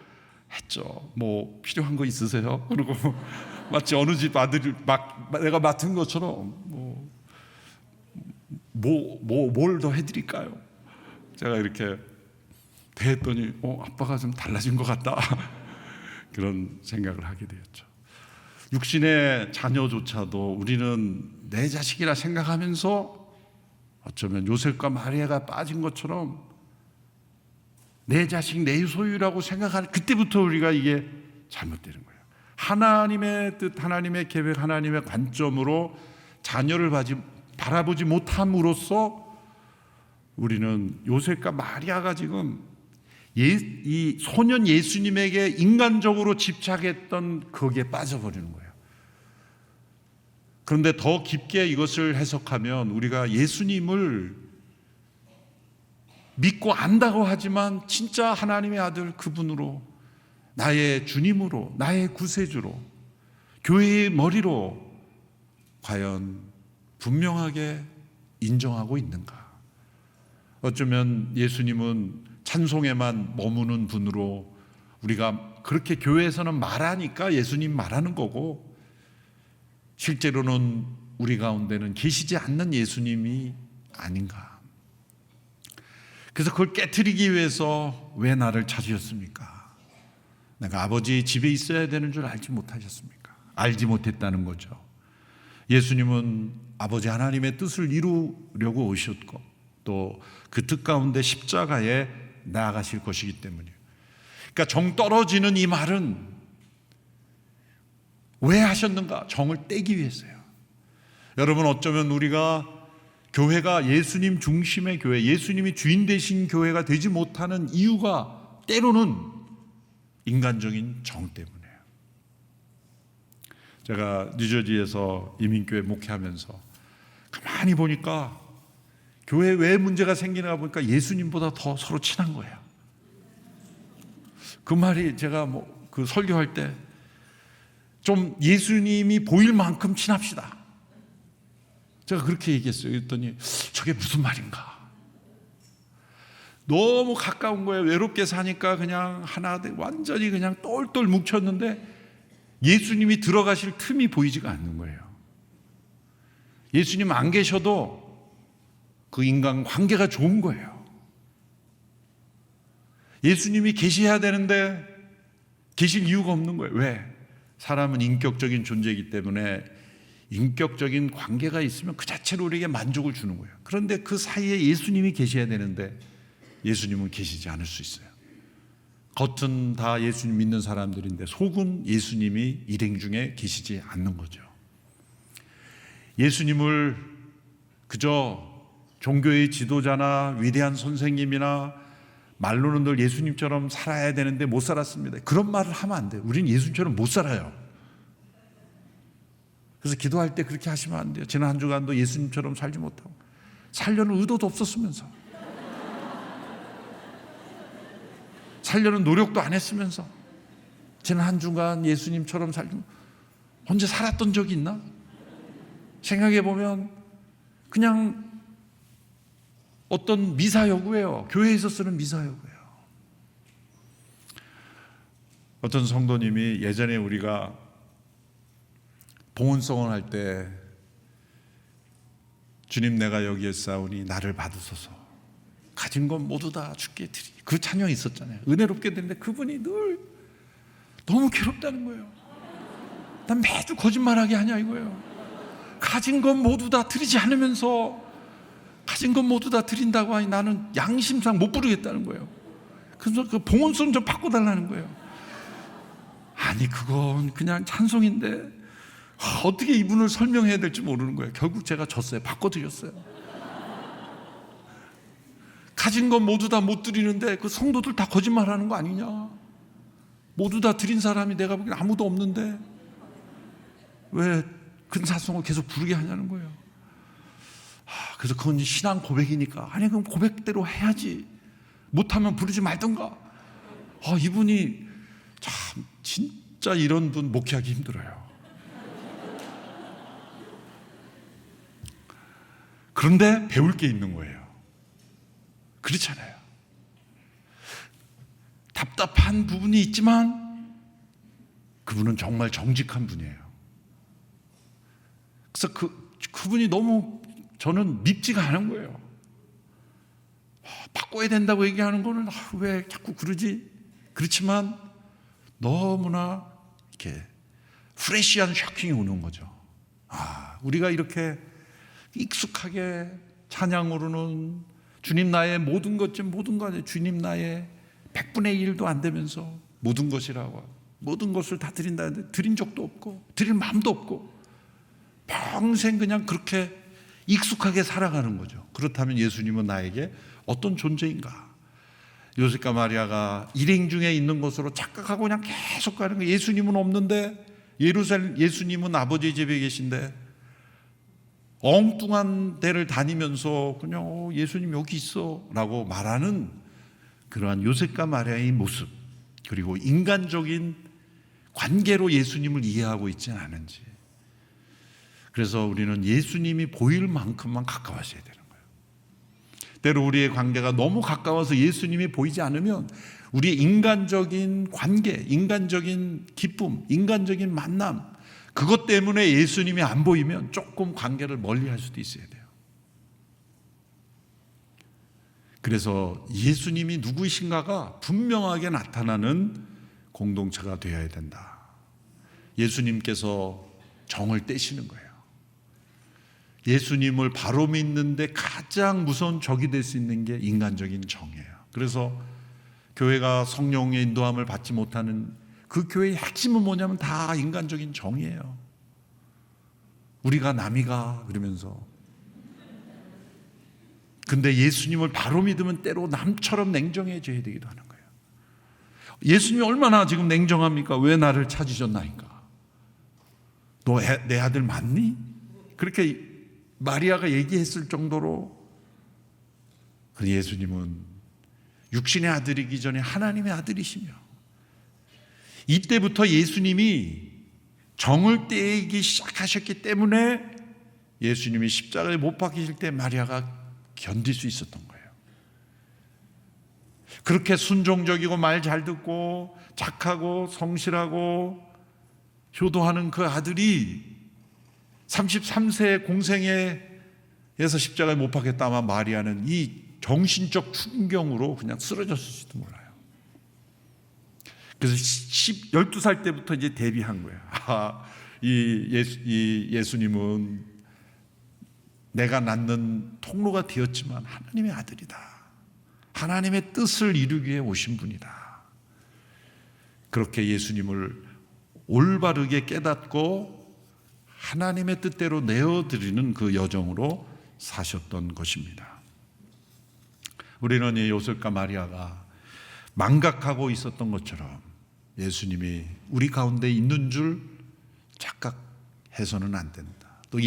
했죠. 뭐 필요한 거 있으세요? 그리고 마치 어느 집 아들이 내가 맡은 것처럼 뭘 더 해드릴까요? 제가 이렇게 대했더니 아빠가 좀 달라진 것 같다 그런 생각을 하게 되었죠. 육신의 자녀조차도 우리는 내 자식이라 생각하면서 어쩌면 요셉과 마리아가 빠진 것처럼 내 자식, 내 소유라고 생각하는 그때부터 우리가 이게 잘못되는 거예요. 하나님의 뜻, 하나님의 계획, 하나님의 관점으로 자녀를 바라보지 못함으로써 우리는 요셉과 마리아가 지금 이 소년 예수님에게 인간적으로 집착했던 거기에 빠져버리는 거예요. 그런데 더 깊게 이것을 해석하면 우리가 예수님을 믿고 안다고 하지만 진짜 하나님의 아들 그분으로, 나의 주님으로, 나의 구세주로, 교회의 머리로 과연 분명하게 인정하고 있는가? 어쩌면 예수님은 찬송에만 머무는 분으로 우리가 그렇게 교회에서는 말하니까 예수님 말하는 거고, 실제로는 우리 가운데는 계시지 않는 예수님이 아닌가? 그래서 그걸 깨트리기 위해서 왜 나를 찾으셨습니까? 내가 아버지 집에 있어야 되는 줄 알지 못하셨습니까? 알지 못했다는 거죠. 예수님은 아버지 하나님의 뜻을 이루려고 오셨고 또 그 뜻 가운데 십자가에 나아가실 것이기 때문이에요. 그러니까 정 떨어지는 이 말은 왜 하셨는가? 정을 떼기 위해서요. 여러분, 어쩌면 우리가 교회가 예수님 중심의 교회, 예수님이 주인 되신 교회가 되지 못하는 이유가 때로는 인간적인 정 때문이에요. 제가 뉴저지에서 이민교회 목회하면서 가만히 보니까 교회에 왜 문제가 생기나 보니까 예수님보다 더 서로 친한 거예요. 그 말이 제가 그 설교할 때 좀 예수님이 보일 만큼 친합시다, 제가 그렇게 얘기했어요. 그랬더니 저게 무슨 말인가? 너무 가까운 거예요. 외롭게 사니까 그냥 하나 완전히 그냥 똘똘 뭉쳤는데 예수님이 들어가실 틈이 보이지가 않는 거예요. 예수님 안 계셔도 그 인간 관계가 좋은 거예요. 예수님이 계셔야 되는데 계실 이유가 없는 거예요. 왜? 사람은 인격적인 존재이기 때문에 인격적인 관계가 있으면 그 자체로 우리에게 만족을 주는 거예요. 그런데 그 사이에 예수님이 계셔야 되는데 예수님은 계시지 않을 수 있어요. 겉은 다 예수님 믿는 사람들인데 속은 예수님이 일행 중에 계시지 않는 거죠. 예수님을 그저 종교의 지도자나 위대한 선생님이나 말로는 늘 예수님처럼 살아야 되는데 못 살았습니다, 그런 말을 하면 안 돼요. 우리는 예수님처럼 못 살아요. 그래서 기도할 때 그렇게 하시면 안 돼요. 지난 한 주간도 예수님처럼 살지 못하고 살려는 의도도 없었으면서 살려는 노력도 안 했으면서 지난 한 주간 예수님처럼 살면 언제 살았던 적이 있나? 생각해 보면 그냥 어떤 미사여구예요. 교회에서 쓰는 미사여구예요. 어떤 성도님이 예전에 우리가 봉헌송을 할 때 주님 내가 여기에 싸우니 나를 받으소서 가진 건 모두 다 주께 드리니 그 찬양이 있었잖아요. 은혜롭게 되는데 그분이 늘 너무 괴롭다는 거예요. 난 매주 거짓말하게 하냐 이거예요. 가진 건 모두 다 드리지 않으면서 가진 건 모두 다 드린다고 하니 나는 양심상 못 부르겠다는 거예요. 그래서 그 봉헌송 좀 바꿔달라는 거예요. 아니 그건 그냥 찬송인데 어떻게 이분을 설명해야 될지 모르는 거예요. 결국 제가 졌어요. 바꿔드렸어요. 가진 건 모두 다 못 드리는데 그 성도들 다 거짓말하는 거 아니냐. 모두 다 드린 사람이 내가 보기엔 아무도 없는데 왜 근사송을 계속 부르게 하냐는 거예요. 그래서 그건 신앙 고백이니까 아니 그럼 고백대로 해야지. 못하면 부르지 말던가. 이분이 참 진짜 이런 분 목회하기 힘들어요. 그런데 배울 게 있는 거예요. 그렇잖아요. 답답한 부분이 있지만 그분은 정말 정직한 분이에요. 그래서 그분이 너무 저는 밉지가 않은 거예요. 바꿔야 된다고 얘기하는 거는 왜 자꾸 그러지? 그렇지만 너무나 이렇게 프레시한 샤킹이 오는 거죠. 우리가 이렇게 익숙하게 찬양으로는 주님 나의 모든 것 중 모든 것 주님 나의 100분의 1도 안 되면서 모든 것이라고 모든 것을 다 드린다는데 드린 적도 없고 드릴 마음도 없고 평생 그냥 그렇게 익숙하게 살아가는 거죠. 그렇다면 예수님은 나에게 어떤 존재인가? 요셉과 마리아가 일행 중에 있는 것으로 착각하고 그냥 계속 가는 거예요. 예수님은 없는데 예수님은 아버지 집에 계신데 엉뚱한 데를 다니면서 그냥 예수님 여기 있어 라고 말하는 그러한 요셉과 마리아의 모습, 그리고 인간적인 관계로 예수님을 이해하고 있지는 않은지. 그래서 우리는 예수님이 보일 만큼만 가까워져야 되는 거예요. 때로 우리의 관계가 너무 가까워서 예수님이 보이지 않으면 우리의 인간적인 관계, 인간적인 기쁨, 인간적인 만남, 그것 때문에 예수님이 안 보이면 조금 관계를 멀리 할 수도 있어야 돼요. 그래서 예수님이 누구이신가가 분명하게 나타나는 공동체가 되어야 된다. 예수님께서 정을 떼시는 거예요. 예수님을 바로 믿는데 가장 무서운 적이 될 수 있는 게 인간적인 정이에요. 그래서 교회가 성령의 인도함을 받지 못하는 그 교회의 핵심은 뭐냐면 다 인간적인 정이에요. 우리가 남이가 그러면서. 근데 예수님을 바로 믿으면 때로 남처럼 냉정해져야 되기도 하는 거예요. 예수님이 얼마나 지금 냉정합니까? 왜 나를 찾으셨나이까? 너 내 아들 맞니? 그렇게 마리아가 얘기했을 정도로. 예수님은 육신의 아들이기 전에 하나님의 아들이시며 이때부터 예수님이 정을 떼기 시작하셨기 때문에 예수님이 십자가에 못 박히실 때 마리아가 견딜 수 있었던 거예요. 그렇게 순종적이고 말 잘 듣고 착하고 성실하고 효도하는 그 아들이 33세 공생애에서 십자가에 못 박혔다만 마리아는 이 정신적 충격으로 그냥 쓰러졌을지도 몰라요. 그래서 12살 때부터 이제 데뷔한 거예요. 이 예수님은 내가 낳는 통로가 되었지만 하나님의 아들이다. 하나님의 뜻을 이루기 위해 오신 분이다. 그렇게 예수님을 올바르게 깨닫고 하나님의 뜻대로 내어드리는 그 여정으로 사셨던 것입니다. 우리는 이 요셉과 마리아가 망각하고 있었던 것처럼 예수님이 우리 가운데 있는 줄 착각해서는 안 된다. 또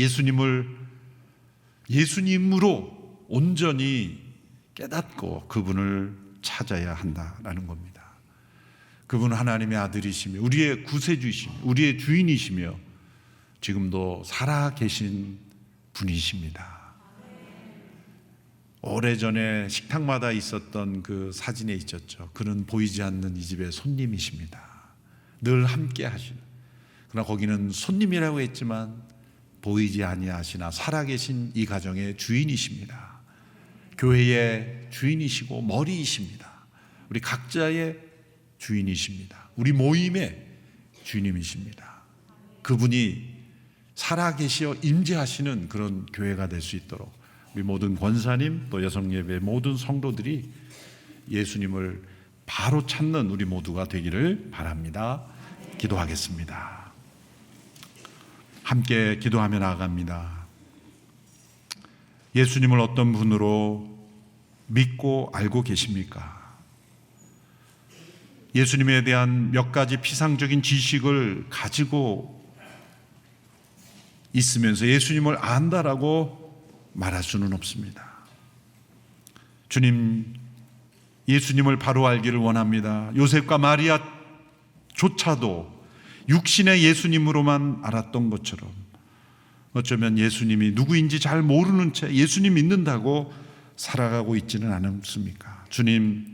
예수님으로 온전히 깨닫고 그분을 찾아야 한다라는 겁니다. 그분은 하나님의 아들이시며 우리의 구세주이시며 우리의 주인이시며 지금도 살아계신 분이십니다. 오래전에 식탁마다 있었던 그 사진에 있었죠. 그는 보이지 않는 이 집의 손님이십니다. 늘 함께 하시는. 그러나 거기는 손님이라고 했지만 보이지 아니하시나 살아계신 이 가정의 주인이십니다. 교회의 주인이시고 머리이십니다. 우리 각자의 주인이십니다. 우리 모임의 주인님이십니다. 그분이 살아계시어 임재하시는 그런 교회가 될 수 있도록 우리 모든 권사님 또 여성예배 모든 성도들이 예수님을 바로 찾는 우리 모두가 되기를 바랍니다. 기도하겠습니다. 함께 기도하며 나아갑니다. 예수님을 어떤 분으로 믿고 알고 계십니까? 예수님에 대한 몇 가지 피상적인 지식을 가지고 있으면서 예수님을 안다라고 말할 수는 없습니다. 주님, 예수님을 바로 알기를 원합니다. 요셉과 마리아조차도 육신의 예수님으로만 알았던 것처럼 어쩌면 예수님이 누구인지 잘 모르는 채 예수님 믿는다고 살아가고 있지는 않습니까? 주님,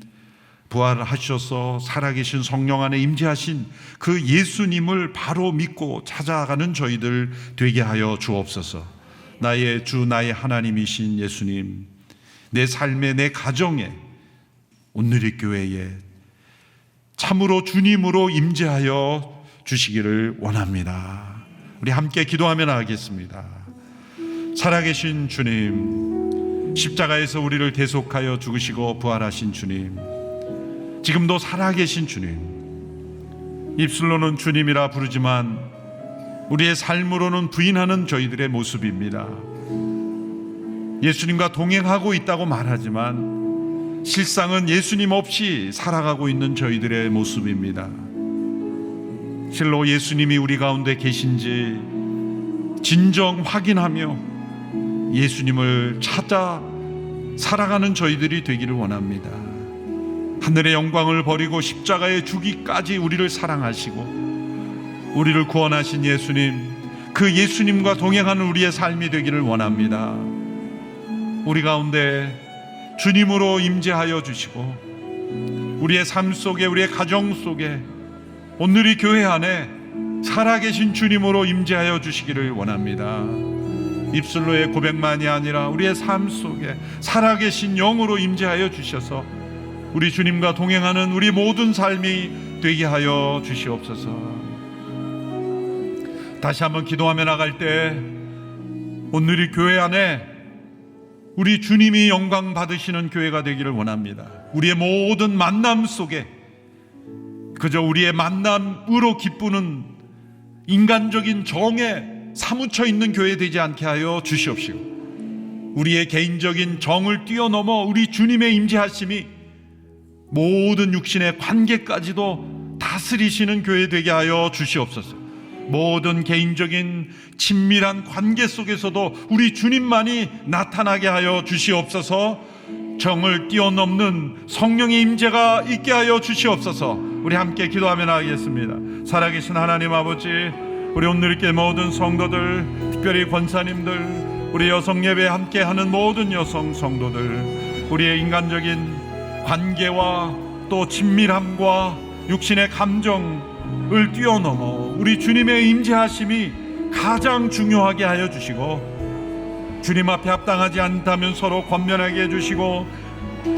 부활하셔서 살아계신 성령 안에 임재하신 그 예수님을 바로 믿고 찾아가는 저희들 되게 하여 주옵소서. 나의 주, 나의 하나님이신 예수님, 내 삶에, 내 가정에, 온누리 교회에 참으로 주님으로 임재하여 주시기를 원합니다. 우리 함께 기도하며 나가겠습니다. 살아계신 주님, 십자가에서 우리를 대속하여 죽으시고 부활하신 주님, 지금도 살아계신 주님, 입술로는 주님이라 부르지만 우리의 삶으로는 부인하는 저희들의 모습입니다. 예수님과 동행하고 있다고 말하지만 실상은 예수님 없이 살아가고 있는 저희들의 모습입니다. 실로 예수님이 우리 가운데 계신지 진정 확인하며 예수님을 찾아 살아가는 저희들이 되기를 원합니다. 하늘의 영광을 버리고 십자가에 주기까지 우리를 사랑하시고 우리를 구원하신 예수님, 그 예수님과 동행하는 우리의 삶이 되기를 원합니다. 우리 가운데 주님으로 임재하여 주시고 우리의 삶 속에, 우리의 가정 속에, 오늘이 교회 안에 살아계신 주님으로 임재하여 주시기를 원합니다. 입술로의 고백만이 아니라 우리의 삶 속에 살아계신 영으로 임재하여 주셔서 우리 주님과 동행하는 우리 모든 삶이 되게 하여 주시옵소서. 다시 한번 기도하며 나갈 때 오늘이 교회 안에 우리 주님이 영광 받으시는 교회가 되기를 원합니다. 우리의 모든 만남 속에 그저 우리의 만남으로 기쁘는 인간적인 정에 사무쳐 있는 교회 되지 않게 하여 주시옵시고, 우리의 개인적인 정을 뛰어넘어 우리 주님의 임재하심이 모든 육신의 관계까지도 다스리시는 교회 되게 하여 주시옵소서. 모든 개인적인 친밀한 관계 속에서도 우리 주님만이 나타나게 하여 주시옵소서. 정을 뛰어넘는 성령의 임재가 있게 하여 주시옵소서. 우리 함께 기도하며 나가겠습니다. 살아계신 하나님 아버지, 우리 오늘 이렇게 모든 성도들, 특별히 권사님들, 우리 여성 예배에 함께하는 모든 여성 성도들, 우리의 인간적인 관계와 또 친밀함과 육신의 감정을 뛰어넘어 우리 주님의 임재하심이 가장 중요하게 하여 주시고, 주님 앞에 합당하지 않다면 서로 권면하게 해주시고,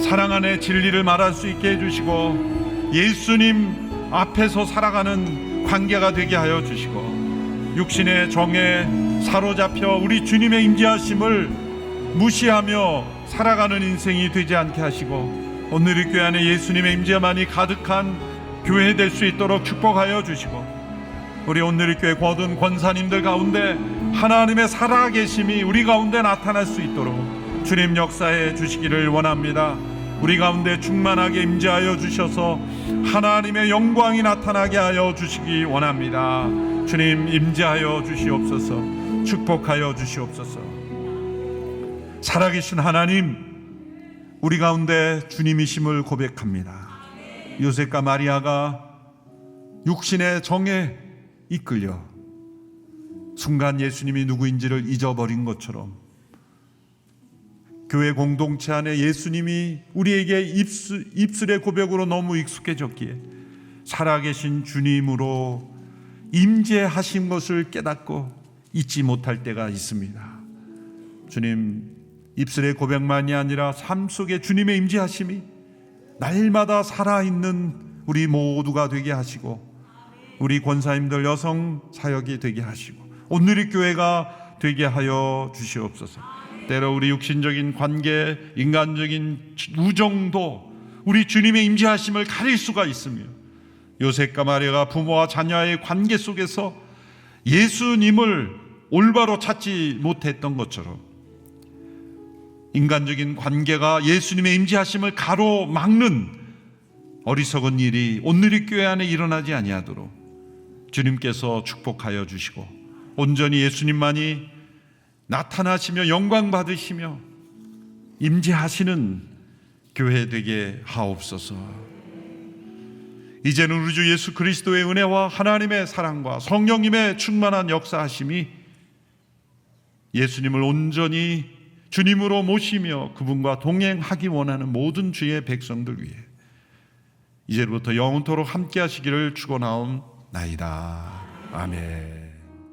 사랑 안에 진리를 말할 수 있게 해주시고, 예수님 앞에서 살아가는 관계가 되게 하여 주시고, 육신의 정에 사로잡혀 우리 주님의 임재하심을 무시하며 살아가는 인생이 되지 않게 하시고, 오늘 이 교회 안에 예수님의 임재만이 가득한 교회 될 수 있도록 축복하여 주시고, 우리 오늘 이 교회 모든 권사님들 가운데 하나님의 살아계심이 우리 가운데 나타날 수 있도록 주님 역사해 주시기를 원합니다. 우리 가운데 충만하게 임재하여 주셔서 하나님의 영광이 나타나게 하여 주시기 원합니다. 주님 임재하여 주시옵소서. 축복하여 주시옵소서. 살아계신 하나님, 우리 가운데 주님이심을 고백합니다. 요셉과 마리아가 육신의 정에 이끌려 순간 예수님이 누구인지를 잊어버린 것처럼 교회 공동체 안에 예수님이 우리에게 입술의 고백으로 너무 익숙해졌기에 살아계신 주님으로 임재하신 것을 깨닫고 잊지 못할 때가 있습니다. 주님, 입술의 고백만이 아니라 삶 속에 주님의 임재하심이 날마다 살아있는 우리 모두가 되게 하시고, 우리 권사님들 여성 사역이 되게 하시고, 오늘의 교회가 되게 하여 주시옵소서. 때로 우리 육신적인 관계, 인간적인 우정도 우리 주님의 임재하심을 가릴 수가 있으며, 요셉과 마리아가 부모와 자녀의 관계 속에서 예수님을 올바로 찾지 못했던 것처럼 인간적인 관계가 예수님의 임재하심을 가로막는 어리석은 일이 오늘의 교회 안에 일어나지 아니하도록 주님께서 축복하여 주시고, 온전히 예수님만이 나타나시며 영광 받으시며 임재하시는 교회 되게 하옵소서. 이제는 우리 주 예수 그리스도의 은혜와 하나님의 사랑과 성령님의 충만한 역사하심이 예수님을 온전히 주님으로 모시며 그분과 동행하기 원하는 모든 주의 백성들 위해 이제부터 영원토록 함께 하시기를 축원하옵나이다. 아멘.